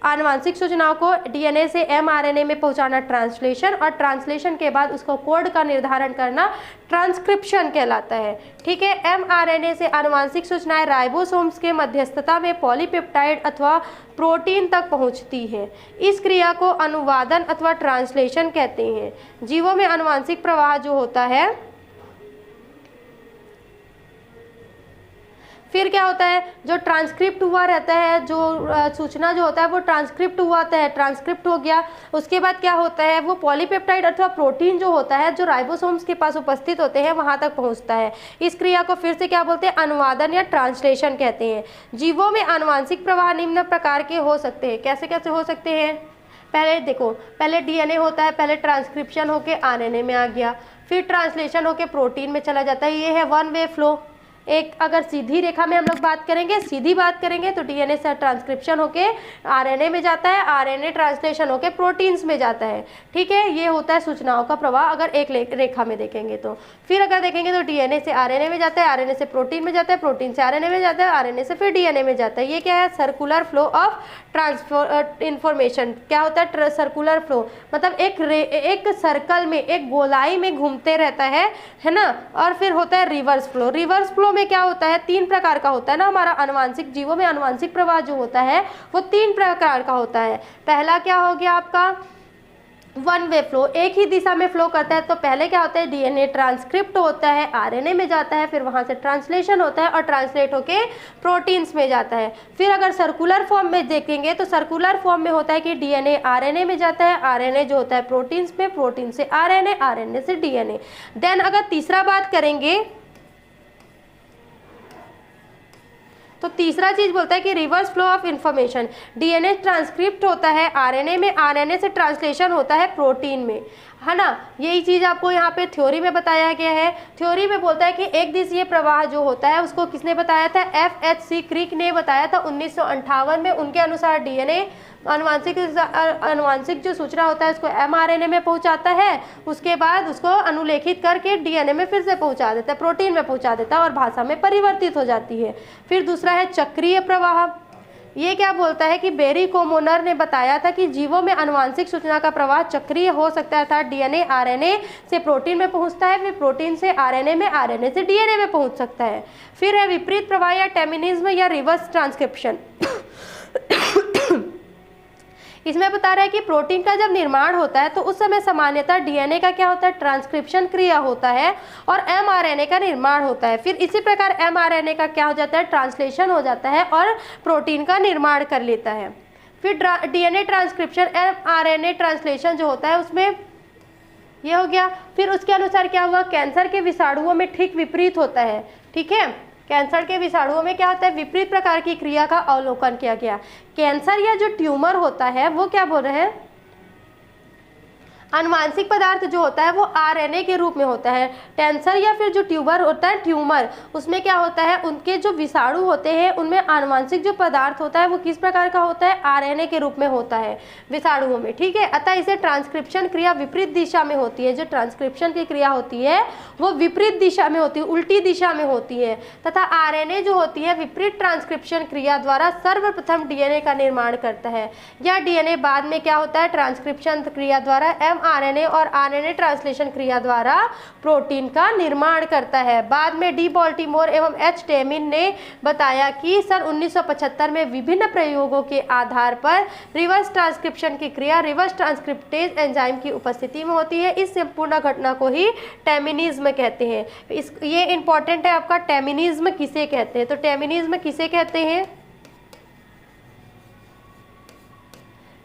आनुवांशिक सूचनाओं को डीएनए से mRNA में पहुंचाना ट्रांसलेशन, और ट्रांसलेशन के बाद उसको कोड का निर्धारण करना ट्रांसक्रिप्शन कहलाता है, ठीक है। mRNA से आनुवांशिक सूचनाएं राइबोसोम्स के मध्यस्थता में पॉलीपेप्टाइड अथवा प्रोटीन तक पहुंचती है। इस क्रिया को अनुवादन अथवा ट्रांसलेशन कहते हैं। जीवों में आनुवांशिक प्रवाह जो होता है, फिर क्या होता है, जो ट्रांसक्रिप्ट हुआ रहता है, जो सूचना जो होता है वो ट्रांसक्रिप्ट हुआ होता है, ट्रांसक्रिप्ट हो गया, उसके बाद क्या होता है, वो पॉलीपेप्टाइड अथवा प्रोटीन जो होता है, जो राइबोसोम्स के पास उपस्थित होते हैं, वहां तक पहुंचता है। इस क्रिया को फिर से क्या बोलते हैं, अनुवादन या ट्रांसलेशन कहते हैं। जीवों में आनुवांशिक प्रवाह निम्न प्रकार के हो सकते हैं। कैसे कैसे हो सकते हैं, पहले देखो, पहले डीएनए होता है, पहले ट्रांसक्रिप्शन होके आरएनए में आ गया, फिर ट्रांसलेशन होके प्रोटीन में चला जाता है। ये है वन वे फ्लो। एक अगर सीधी रेखा में हम लोग बात करेंगे, सीधी बात करेंगे तो डीएनए से ट्रांसक्रिप्शन होके आरएनए में जाता है, आरएनए ट्रांसलेशन होके प्रोटीन्स में जाता है, ठीक है। ये होता है सूचनाओं का प्रवाह अगर एक रेखा में देखेंगे तो। फिर अगर देखेंगे तो डीएनए से आरएनए में जाता है, आरएनए से प्रोटीन में जाता है, प्रोटीन से आरएनए में जाता है, आरएनए से फिर डीएनए में जाता है। ये क्या है, circular flow of transfer information. क्या होता है सर्कुलर फ्लो, मतलब एक सर्कल में, एक गोलाई में घूमते रहता है ना। और फिर होता है रिवर्स फ्लो। रिवर्स फ्लो में क्या होता है, 3 प्रकार का होता है ना हमारा आनुवांशिक, जीवों में आनुवांशिक प्रवाह जो होता है वो 3 प्रकार का होता है। पहला क्या हो गया आपका, वन वे फ्लो, एक ही दिशा में फ्लो करता है। तो पहले क्या होता है, डीएनए ट्रांसक्रिप्ट होता है, आरएनए में जाता है, फिर वहां से ट्रांसलेशन होता है और ट्रांसलेट होके प्रोटीन्स में जाता है। फिर अगर सर्कुलर फॉर्म में देखेंगे तो सर्कुलर फॉर्म में होता है कि डीएनए आरएनए में जाता है, आरएनए जो होता है प्रोटीन्स में, प्रोटीन से आरएनए, आरएनए से डीएनए। देन अगर तीसरा बात करेंगे तो तीसरा चीज बोलता है कि reverse flow of information, DNA transcript होता है आरएनए में, आरएनए से ट्रांसलेशन होता है प्रोटीन में, है ना। यही चीज आपको यहाँ पे थ्योरी में बताया गया है। थ्योरी में बोलता है कि एक दिवसीय प्रवाह जो होता है उसको किसने बताया था, FHC क्रिक ने बताया था 1958 में। उनके अनुसार डीएनए अनुवांशिक जो सूचना होता है उसको mRNA में पहुंचाता है, उसके बाद उसको अनुलेखित करके डीएनए में फिर से पहुंचा देता है, प्रोटीन में पहुंचा देता है और भाषा में परिवर्तित हो जाती है। फिर दूसरा है चक्रीय प्रवाह। ये क्या बोलता है कि बेरी कोमोनर ने बताया था कि जीवों में आनुवांशिक सूचना का प्रवाह चक्रीय हो सकता है, अर्थात डीएनए आरएनए से प्रोटीन में पहुंचता है, फिर प्रोटीन से आरएनए में, आरएनए से डीएनए में पहुंच सकता है। फिर है विपरीत प्रवाह या टेमिनिज्म या रिवर्स ट्रांसक्रिप्शन। इसमें बता रहा है कि प्रोटीन का जब निर्माण होता है तो उस समय सामान्यतः डीएनए का क्या होता है, ट्रांसक्रिप्शन क्रिया होता है और एमआरएनए का निर्माण होता है। फिर इसी प्रकार एमआरएनए का क्या हो जाता है, ट्रांसलेशन हो जाता है और प्रोटीन का निर्माण कर लेता है। फिर डीएनए ट्रांसक्रिप्शन, एमआरएनए ट्रांसलेशन जो होता है उसमें ये हो गया। फिर उसके अनुसार क्या हुआ, कैंसर के विषाणुओं में ठीक विपरीत होता है। ठीक है, कैंसर के विषाणुओं में क्या होता है, विपरीत प्रकार की क्रिया का अवलोकन किया गया। कैंसर या जो ट्यूमर होता है वो क्या बोल रहे हैं, आनुवांशिक पदार्थ जो होता है वो आरएनए के रूप में होता है। कैंसर या फिर जो ट्यूमर होता है, ट्यूमर, उसमें क्या होता है, उनके जो विषाणु होते हैं उनमें आनुवांशिक जो पदार्थ होता है वो किस प्रकार का होता है, आरएनए के रूप में होता है विषाणुओं में। ठीक है, अतः इसे ट्रांसक्रिप्शन क्रिया विपरीत दिशा में होती है। जो ट्रांसक्रिप्शन की क्रिया होती है वो विपरीत दिशा में होती है, उल्टी दिशा में होती है, तथा आरएनए जो होती है विपरीत ट्रांसक्रिप्शन क्रिया द्वारा सर्वप्रथम डीएनए का निर्माण करता है। या डीएनए बाद में क्या होता है, ट्रांसक्रिप्शन क्रिया द्वारा एमआरएनए और आरएनए ट्रांसलेशन क्रिया द्वारा प्रोटीन का निर्माण करता है। बाद में डी बॉल्टीमोर एवं एच टेमिन ने बताया कि सन 1975 में विभिन्न प्रयोगों के आधार पर रिवर्स ट्रांसक्रिप्शन की क्रिया रिवर्स ट्रांसक्रिप्टेज एंजाइम की उपस्थिति में होती है। इस संपूर्ण घटना को ही टेमिनिज्म कहते हैं। ये इंपॉर्टेंट है आपका, टेमिनिज्म किसे कहते हैं, तो टेमिनिज्म किसे कहते हैं,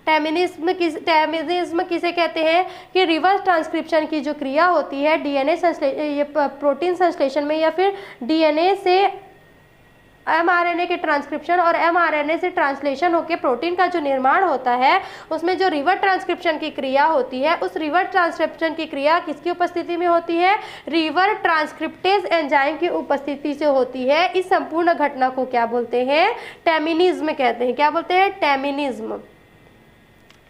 टेमिनिज्म किसे कहते हैं कि रिवर्स ट्रांसक्रिप्शन की जो क्रिया होती है डीएनए प्रोटीन संश्लेषण में या फिर डीएनए से एमआरएनए के ट्रांसक्रिप्शन और एमआरएनए से ट्रांसलेशन होकर प्रोटीन का जो निर्माण होता है उसमें जो रिवर्स ट्रांसक्रिप्शन की क्रिया होती है उस रिवर्स ट्रांसक्रिप्शन की क्रिया किसकी उपस्थिति में होती है, रिवर्स ट्रांसक्रिप्टेज एंजाइम की उपस्थिति से होती है। इस संपूर्ण घटना को क्या बोलते हैं, टेमिनिज्म कहते हैं। क्या बोलते हैं, टेमिनिज्म।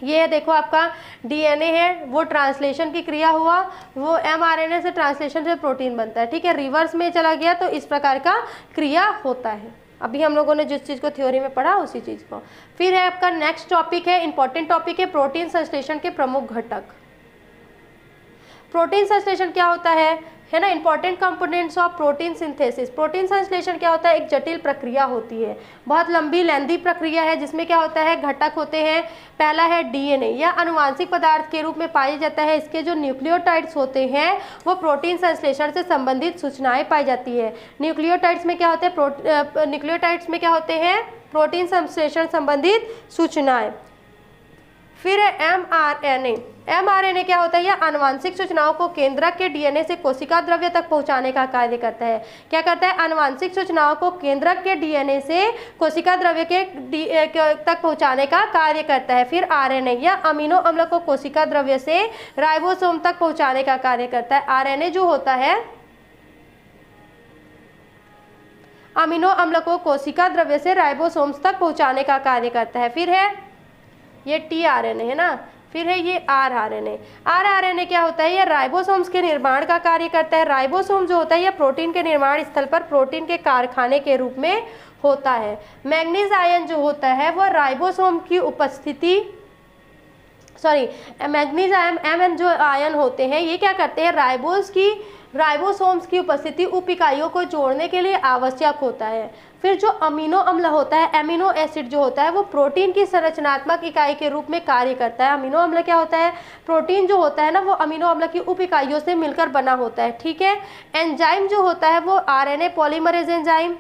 ये देखो आपका डीएनए है, वो ट्रांसलेशन की क्रिया हुआ, वो एमआरएनए से ट्रांसलेशन से प्रोटीन बनता है। ठीक है, रिवर्स में चला गया तो इस प्रकार का क्रिया होता है। अभी हम लोगों ने जिस चीज़ को थ्योरी में पढ़ा उसी चीज़ को। फिर है आपका नेक्स्ट टॉपिक है, इंपॉर्टेंट टॉपिक है, प्रोटीन संश्लेषण के प्रमुख घटक। प्रोटीन संश्लेषण क्या होता है ना, important components of protein synthesis. Protein संश्लेषण क्या होता है, एक जटिल प्रक्रिया होती है, बहुत लंबी लेंदी प्रक्रिया है जिसमें क्या होता है, घटक होते हैं। पहला है डीएनए, यह अनुवांशिक पदार्थ के रूप में पाया जाता है। इसके जो न्यूक्लियोटाइड्स होते हैं वो प्रोटीन संश्लेषण से संबंधित सूचनाएं पाई जाती है। न्यूक्लियोटाइड्स में क्या होते हैं, न्यूक्लियोटाइड्स में क्या होते हैं, प्रोटीन संश्लेषण संबंधित सूचनाएं। फिर है एमआरएनए। एमआरएनए क्या होता है, यह आनुवांशिक सूचनाओं को केंद्रक के डीएनए से कोशिका द्रव्य तक पहुंचाने का कार्य करता है। क्या करता है, आनुवांशिक सूचनाओं को केंद्रक के डीएनए से कोशिका द्रव्य के तक पहुंचाने का कार्य करता है। फिर आरएनए, यह अमीनो अम्ल को कोशिका द्रव्य से राइबोसोम तक पहुंचाने का कार्य करता है। आरएनए जो होता है अमीनो अम्ल को कोशिका द्रव्य से राइबोसोम्स तक पहुंचाने का कार्य करता है। फिर है ये टीआरएनए है ना, फिर है ये आरआरएनए। आरआरएनए क्या होता है, यह राइबोसोम्स के निर्माण का कार्य करता है। राइबोसोम जो होता है यह प्रोटीन के निर्माण स्थल पर प्रोटीन के कारखाने के रूप में होता है। मैग्नीज आयन जो होता है वह राइबोसोम की उपस्थिति मैग्नीज आयन एमएन जो आयन होते हैं ये क्या करते हैं, राइबोसोम्स की उपस्थिति उप इकाइयों को जोड़ने के लिए आवश्यक होता है। फिर जो अमीनो अम्ल होता है, एमिनो एसिड जो होता है वो प्रोटीन की संरचनात्मक इकाई के रूप में कार्य करता है। अमीनो अम्ल क्या होता है, प्रोटीन जो होता है ना वो अमीनो अम्ल की उप इकाइयों से मिलकर बना होता है। ठीक है, एंजाइम जो होता है वो RNA polymerase enzyme,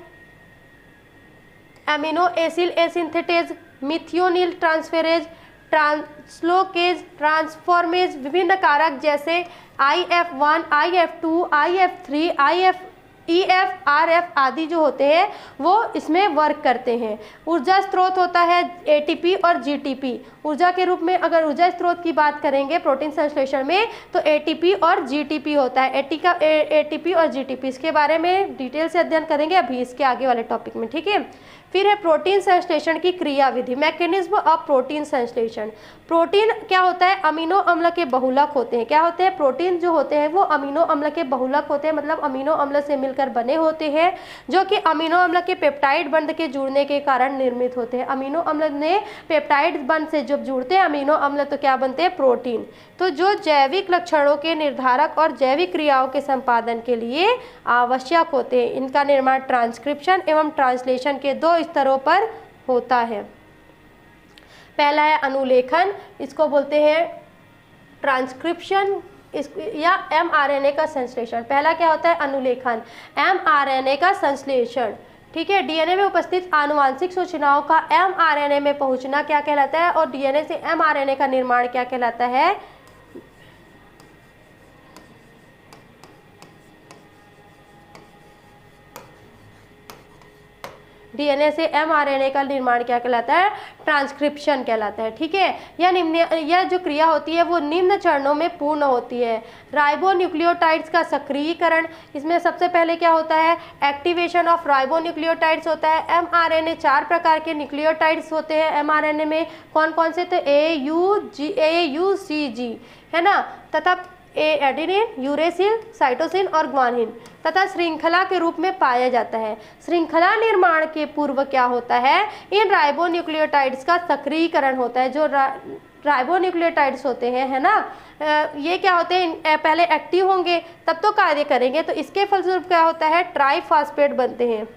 amino acid synthetase, methionyl transferase, translocase, transformase, विभिन्न कारक जैसे IF1, IF2, IF3, EF, RF आदि जो होते हैं वो इसमें वर्क करते हैं। ऊर्जा स्रोत होता है ATP और GTP। ऊर्जा के रूप में अगर ऊर्जा स्रोत की बात करेंगे प्रोटीन संश्लेषण में तो ATP और GTP होता है। ATP और GTP इसके बारे में डिटेल से अध्ययन करेंगे अभी इसके आगे वाले टॉपिक में, ठीक है। फिर है प्रोटीन संश्लेषण की क्रियाविधि, मैकेनिज्म ऑफ प्रोटीन संश्लेषण। प्रोटीन क्या होता है, अमीनो अम्ल के बहुलक होते हैं। क्या होते हैं, प्रोटीन जो होते हैं वो अमीनो अम्ल के बहुलक होते हैं, मतलब अमीनो अम्ल से मिलकर बने होते हैं, जो कि अमीनो अम्ल के पेप्टाइड बंध के जुड़ने के कारण निर्मित होते हैं। अमीनो अम्ल ने पेप्टाइड बंध से जब जुड़ते हैं अमीनो अम्ल तो क्या बनते हैं, प्रोटीन। तो जो जैविक लक्षणों के निर्धारक और जैविक क्रियाओं के संपादन के लिए आवश्यक होते हैं। इनका निर्माण ट्रांसक्रिप्शन एवं ट्रांसलेशन के 2 स्तरों पर होता है। पहला है अनुलेखन, इसको बोलते हैं ट्रांसक्रिप्शन या mRNA का संश्लेषण। पहला क्या होता है, अनुलेखन, mRNA का संश्लेषण, ठीक है। डीएनए में उपस्थित आनुवांशिक सूचनाओं का mRNA में पहुंचना क्या कहलाता है, और डीएनए से mRNA का निर्माण क्या कहलाता है, डीएनए से mRNA का निर्माण क्या कहलाता है, ट्रांसक्रिप्शन कहलाता है, ठीक है। यह जो क्रिया होती है वो निम्न चरणों में पूर्ण होती है। राइबोन्यूक्लियोटाइड्स का सक्रियकरण, इसमें सबसे पहले क्या होता है, एक्टिवेशन ऑफ राइबोन्यूक्लियोटाइड्स होता है। mRNA 4 प्रकार के न्यूक्लियोटाइड्स होते हैं mRNA में, कौन कौन से, तो AUCG है ना, तथा एडेनिन, यूरेसिल, साइटोसिन और ग्वानिन, तथा श्रृंखला के रूप में पाया जाता है। श्रृंखला निर्माण के पूर्व क्या होता है, इन राइबोन्यूक्लियोटाइड्स का सक्रियकरण होता है। जो राइबोन्यूक्लियोटाइड्स होते हैं, है ना, ये क्या होते हैं, पहले एक्टिव होंगे तब तो कार्य करेंगे, तो इसके फलस्वरूप क्या होता है, ट्राइफॉस्फेट बनते हैं।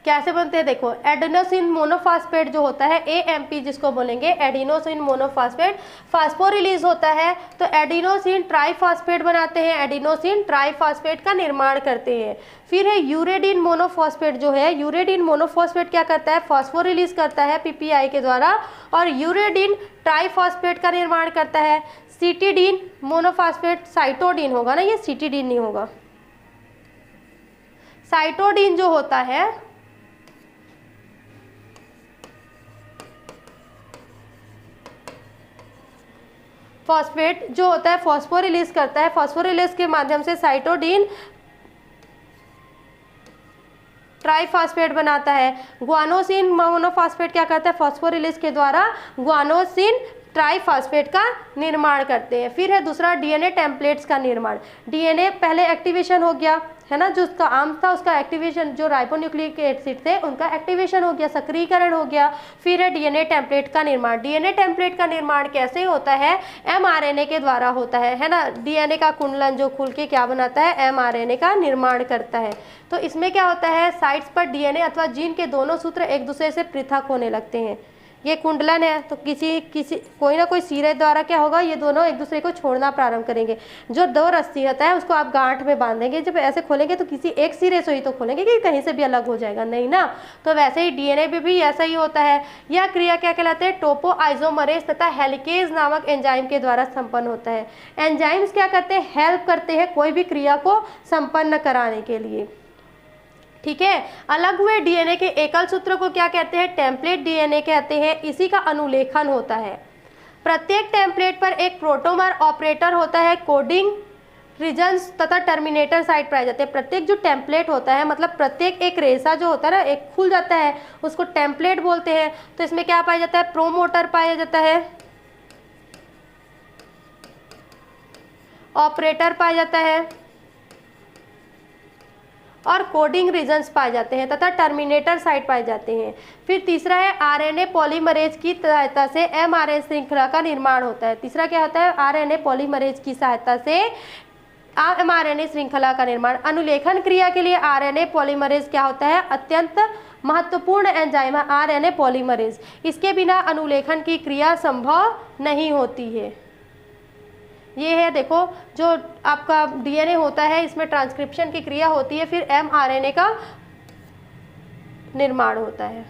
कैसे बनते हैं, देखो, एडेनोसिन मोनोफॉस्फेट जो होता है AMP जिसको बोलेंगे, एडिनोसिन मोनोफॉस्फेट, फास्फोरिलीज होता है तो एडिनोसिन ट्राइफॉस्फेट बनाते हैं, एडिनोसिन ट्राइफॉस्फेट का निर्माण करते हैं। फिर है यूरेडिन मोनोफॉस्फेट जो है, यूरेडिन मोनोफॉस्फेट क्या करता है, फॉस्फोरिलीज करता है PPI के द्वारा, और यूरेडिन ट्राइफॉस्फेट का निर्माण करता है। सिटिडीन मोनोफॉस्फेट, साइटोडीन होगा ना, ये सिटिडीन नहीं होगा, साइटोडीन जो होता है फॉस्फेट जो होता है फॉस्फोरिलीज करता है, फॉस्फोरिलीज के माध्यम से साइटोडीन ट्राइफॉस्फेट बनाता है। ग्वानोसिन मोनोफॉस्फेट क्या करता है, फॉस्फोरिलीज के द्वारा ग्वानोसिन ट्राइफॉस्फेट का निर्माण करते हैं। फिर है दूसरा डीएनए टेम्पलेट्स का निर्माण। डीएनए पहले एक्टिवेशन हो गया है ना, जो उसका आर्म था उसका एक्टिवेशन, जो राइबोन्यूक्लिक एसिड थे उनका एक्टिवेशन हो गया, सक्रियकरण हो गया। फिर है डीएनए टेम्पलेट का निर्माण। डीएनए टेम्पलेट का निर्माण कैसे होता है, mRNA के द्वारा होता है ना। डीएनए का कुंडलन जो खुल के क्या बनाता है, mRNA का निर्माण करता है। तो इसमें क्या होता है, साइट्स पर डीएनए अथवा जीन के दोनों सूत्र एक दूसरे से पृथक होने लगते हैं। ये कुंडलन है तो किसी कोई ना कोई सिरे द्वारा क्या होगा, ये दोनों एक दूसरे को छोड़ना प्रारंभ करेंगे। जो 2 रस्सी होता है उसको आप गांठ में बांधेंगे, जब ऐसे खोलेंगे तो किसी एक सिरे से ही तो खोलेंगे कि कहीं से भी अलग हो जाएगा नहीं ना। तो वैसे ही डीएनए में भी ऐसा ही होता है। यह क्रिया क्या कहलाते हैं, टोपोआइसोमरेज तथा हेलिकेज नामक एंजाइम के द्वारा संपन्न होता है। एंजाइम्स क्या करते हैं, हेल्प करते हैं कोई भी क्रिया को संपन्न कराने के लिए, ठीक है। अलग हुए डीएनए के एकल सूत्र को क्या कहते हैं, टेम्पलेट डीएनए कहते हैं। इसी का अनुलेखन होता है। प्रत्येक टेम्पलेट पर एक प्रोटोमर ऑपरेटर होता है, कोडिंग रीजन्स तथा टर्मिनेटर साइट पाए जाते हैं। प्रत्येक जो टेम्पलेट होता है, मतलब प्रत्येक एक रेशा जो होता है ना, एक खुल जाता है उसको टेम्पलेट बोलते हैं। तो इसमें क्या पाया जाता है, प्रोमोटर पाया जाता है, ऑपरेटर पाया जाता है और कोडिंग रीजन्स पाए जाते हैं तथा टर्मिनेटर साइट पाए जाते हैं। फिर तीसरा है आरएनए पॉलीमरेज की सहायता से mRNA श्रृंखला का निर्माण होता है। तीसरा क्या होता है, आरएनए पॉलीमरेज की सहायता से mRNA श्रृंखला का निर्माण। अनुलेखन क्रिया के लिए आरएनए पॉलीमरेज क्या होता है, अत्यंत महत्वपूर्ण एंजाइम है आरएनए पॉलीमरेज। इसके बिना अनुलेखन की क्रिया संभव नहीं होती है। ये है, देखो, जो आपका डीएनए होता है इसमें ट्रांसक्रिप्शन की क्रिया होती है, फिर mRNA का निर्माण होता है।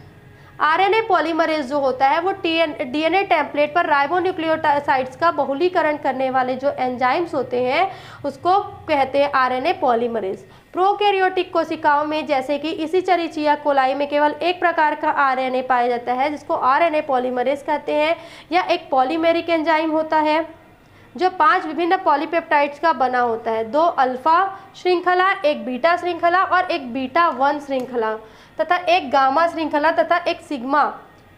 आरएनए पॉलीमरेज जो होता है वो डीएनए टेम्पलेट पर राइबोन्यूक्लियोटाइड्स का बहुलीकरण करने वाले जो एंजाइम्स होते हैं उसको कहते हैं आरएनए पॉलीमरेज। प्रोकैरियोटिक कोशिकाओं में जैसे कि इसी चरिचिया कोलाई में केवल एक प्रकार का आरएनए पाया जाता है जिसको आरएनए पॉलीमरेज कहते हैं। यह एक पॉलीमेरिक एंजाइम होता है जो 5 विभिन्न पॉलीपेप्टाइड्स का बना होता है, 2 अल्फा श्रृंखला, एक बीटा श्रृंखला और एक बीटा 1 श्रृंखला तथा एक गामा श्रृंखला तथा एक सिग्मा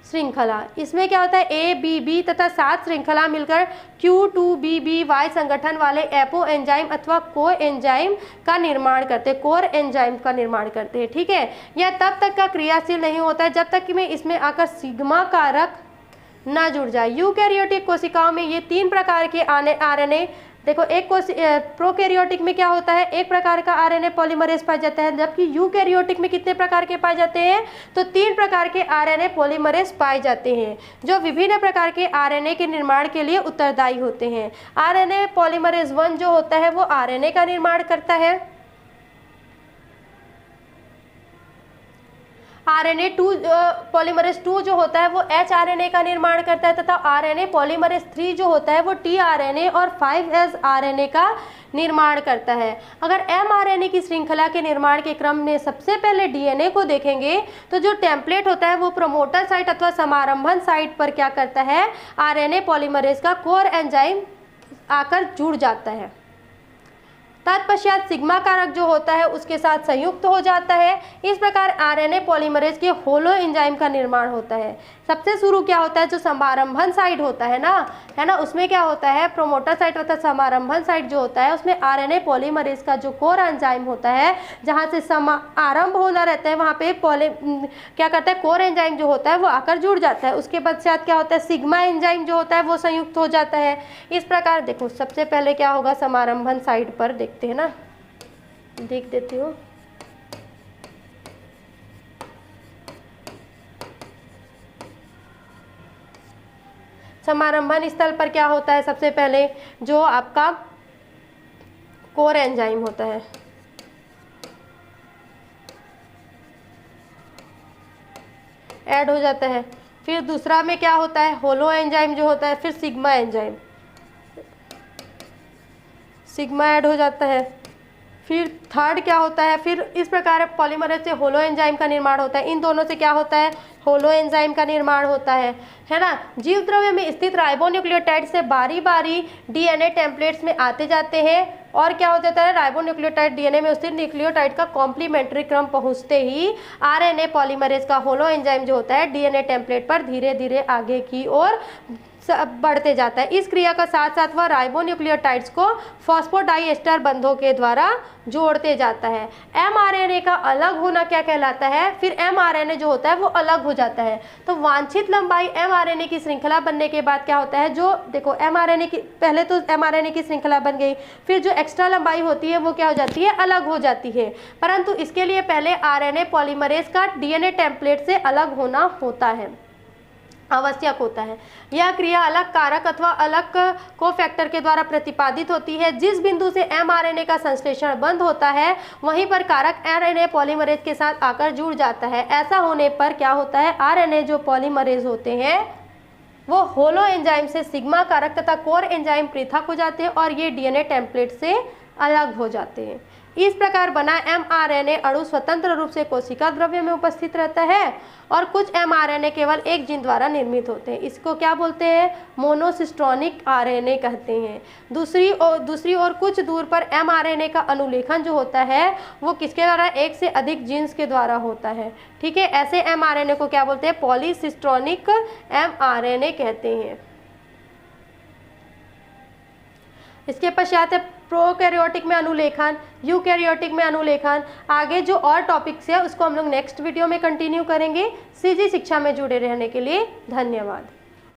श्रृंखला। इसमें क्या होता है ए बी बी तथा 7 श्रृंखला मिलकर Q2BBY संगठन वाले एपो एंजाइम अथवा को एंजाइम का निर्माण करते हैं, कोर एंजाइम का निर्माण करते हैं। ठीक है, यह तब तक का क्रियाशील नहीं होता है जब तक कि मैं इसमें आकर सिग्मा कारक ना जुड़ जाए। यूकैरियोटिक कोशिकाओं में ये 3 प्रकार के आरएनए, देखो एक प्रोकैरियोटिक में क्या होता है, एक प्रकार का आरएनए पॉलीमरेज पाया जाता है, जबकि यूकैरियोटिक में कितने प्रकार के पाए जाते हैं, तो 3 प्रकार के आरएनए पॉलीमरेज पाए जाते हैं जो विभिन्न प्रकार के आरएनए के निर्माण के लिए उत्तरदायी होते हैं। आरएनए पॉलीमरेज 1 जो होता है वो आरएनए का निर्माण करता है। आरएनए 2 पॉलीमरेज 2 जो होता है वो एचआरएनए का निर्माण करता है तथा आरएनए पॉलीमरेज 3 जो होता है वो टीआरएनए और 5S आरएनए का निर्माण करता है। अगर एमआरएनए की श्रृंखला के निर्माण के क्रम में सबसे पहले डीएनए को देखेंगे तो जो टेम्पलेट होता है वो प्रमोटर साइट अथवा समारंभन साइट पर क्या करता है, आरएनए पॉलीमरेज का कोर एंजाइम आकर जुड़ जाता है। तत्पश्चात सिग्मा कारक जो होता है उसके साथ संयुक्त हो जाता है। इस प्रकार आरएनए पॉलीमरेज के होलो एंजाइम का निर्माण होता है। सबसे शुरू क्या होता है, जो समारंभन साइट होता है ना, उसमें क्या होता है, प्रोमोटर साइट अर्थात समारंभन साइट जो होता है उसमें आरएनए पॉलीमरेज का जो कोर एंजाइम होता है, जहाँ से आरंभ होना रहता है वहाँ पे क्या करता है, कोर एंजाइम जो होता है वो आकर जुड़ जाता है। उसके पश्चात क्या होता है, सिग्मा एंजाइम जो होता है वो संयुक्त हो जाता है। इस प्रकार देखो सबसे पहले क्या होगा, समारंभन साइट पर देखते हैं ना, देख देती हूँ। समारंभन स्थल पर क्या होता है, सबसे पहले जो आपका कोर एंजाइम होता है, ऐड हो जाता है। फिर दूसरा में क्या होता है, होलो एंजाइम जो होता है, फिर सिग्मा एंजाइम, सिग्मा ऐड हो जाता है। फिर थर्ड क्या होता है, फिर इस प्रकार पॉलीमरेज से होलो एंजाइम का निर्माण होता है। इन दोनों से क्या होता है, होलो एंजाइम का निर्माण होता है ना। जीव द्रव्य में स्थित राइबोन्यूक्लियोटाइड से बारी बारी डीएनए टेम्पलेट्स में आते जाते हैं और क्या हो जाता है, राइबोन्यूक्लियोटाइड डीएनए में स्थित न्यूक्लियोटाइड का कॉम्प्लीमेंट्री क्रम पहुंचते ही आरएनए पॉलीमरेज का होलो एंजाइम जो होता है डीएनए टेम्पलेट पर धीरे धीरे आगे की ओर बढ़ते जाता है। इस क्रिया का साथ साथ वह राइबोन्यूक्लियोटाइड्स को फॉस्फोडाइएस्टर बंधों के द्वारा जोड़ते जाता है। एमआरएनए का अलग होना क्या कहलाता है, फिर एमआरएनए जो होता है वो अलग हो जाता है। तो वांछित लंबाई एमआरएनए की श्रृंखला बनने के बाद क्या होता है, जो देखो एमआरएनए की पहले तो एमआरएनए की श्रृंखला बन गई, फिर जो एक्स्ट्रा लंबाई होती है वो क्या हो जाती है, अलग हो जाती है। परंतु इसके लिए पहले आरएनए पॉलीमरेज का डीएनए टेम्पलेट से अलग होना होता है, आवश्यक होता है। यह क्रिया अलग कारक अथवा अलग कोफैक्टर के द्वारा प्रतिपादित होती है। जिस बिंदु से एमआरएनए का संश्लेषण बंद होता है वहीं पर कारक आरएनए पॉलीमरेज के साथ आकर जुड़ जाता है। ऐसा होने पर क्या होता है, आरएनए जो पॉलीमरेज होते हैं वो होलो एंजाइम से सिग्मा कारक तथा कोर एंजाइम पृथक हो जाते हैं और ये डीएनए टेम्पलेट से अलग हो जाते हैं। इस प्रकार बना एमआरएनए अणु स्वतंत्र रूप से कोशिका द्रव्य में उपस्थित रहता है और कुछ एमआरएनए केवल एक जीन द्वारा निर्मित होते हैं। इसको क्या बोलते हैं, मोनोसिस्टोनिक आरएनए कहते हैं। दूसरी ओर कुछ दूर पर एमआरएनए का अनुलेखन जो होता है वो किसके द्वारा, एक से अधिक जीन्स के द्वारा होता है। ठीक है, ऐसे एमआरएनए को क्या बोलते हैं, पॉलीसिस्टोनिक एमआरएनए कहते हैं। इसके पश्चात है प्रोकैरियोटिक में अनुलेखन, यूकैरियोटिक में अनुलेखन। आगे जो और टॉपिक्स है उसको हम लोग नेक्स्ट वीडियो में कंटिन्यू करेंगे। सीजी शिक्षा में जुड़े रहने के लिए धन्यवाद।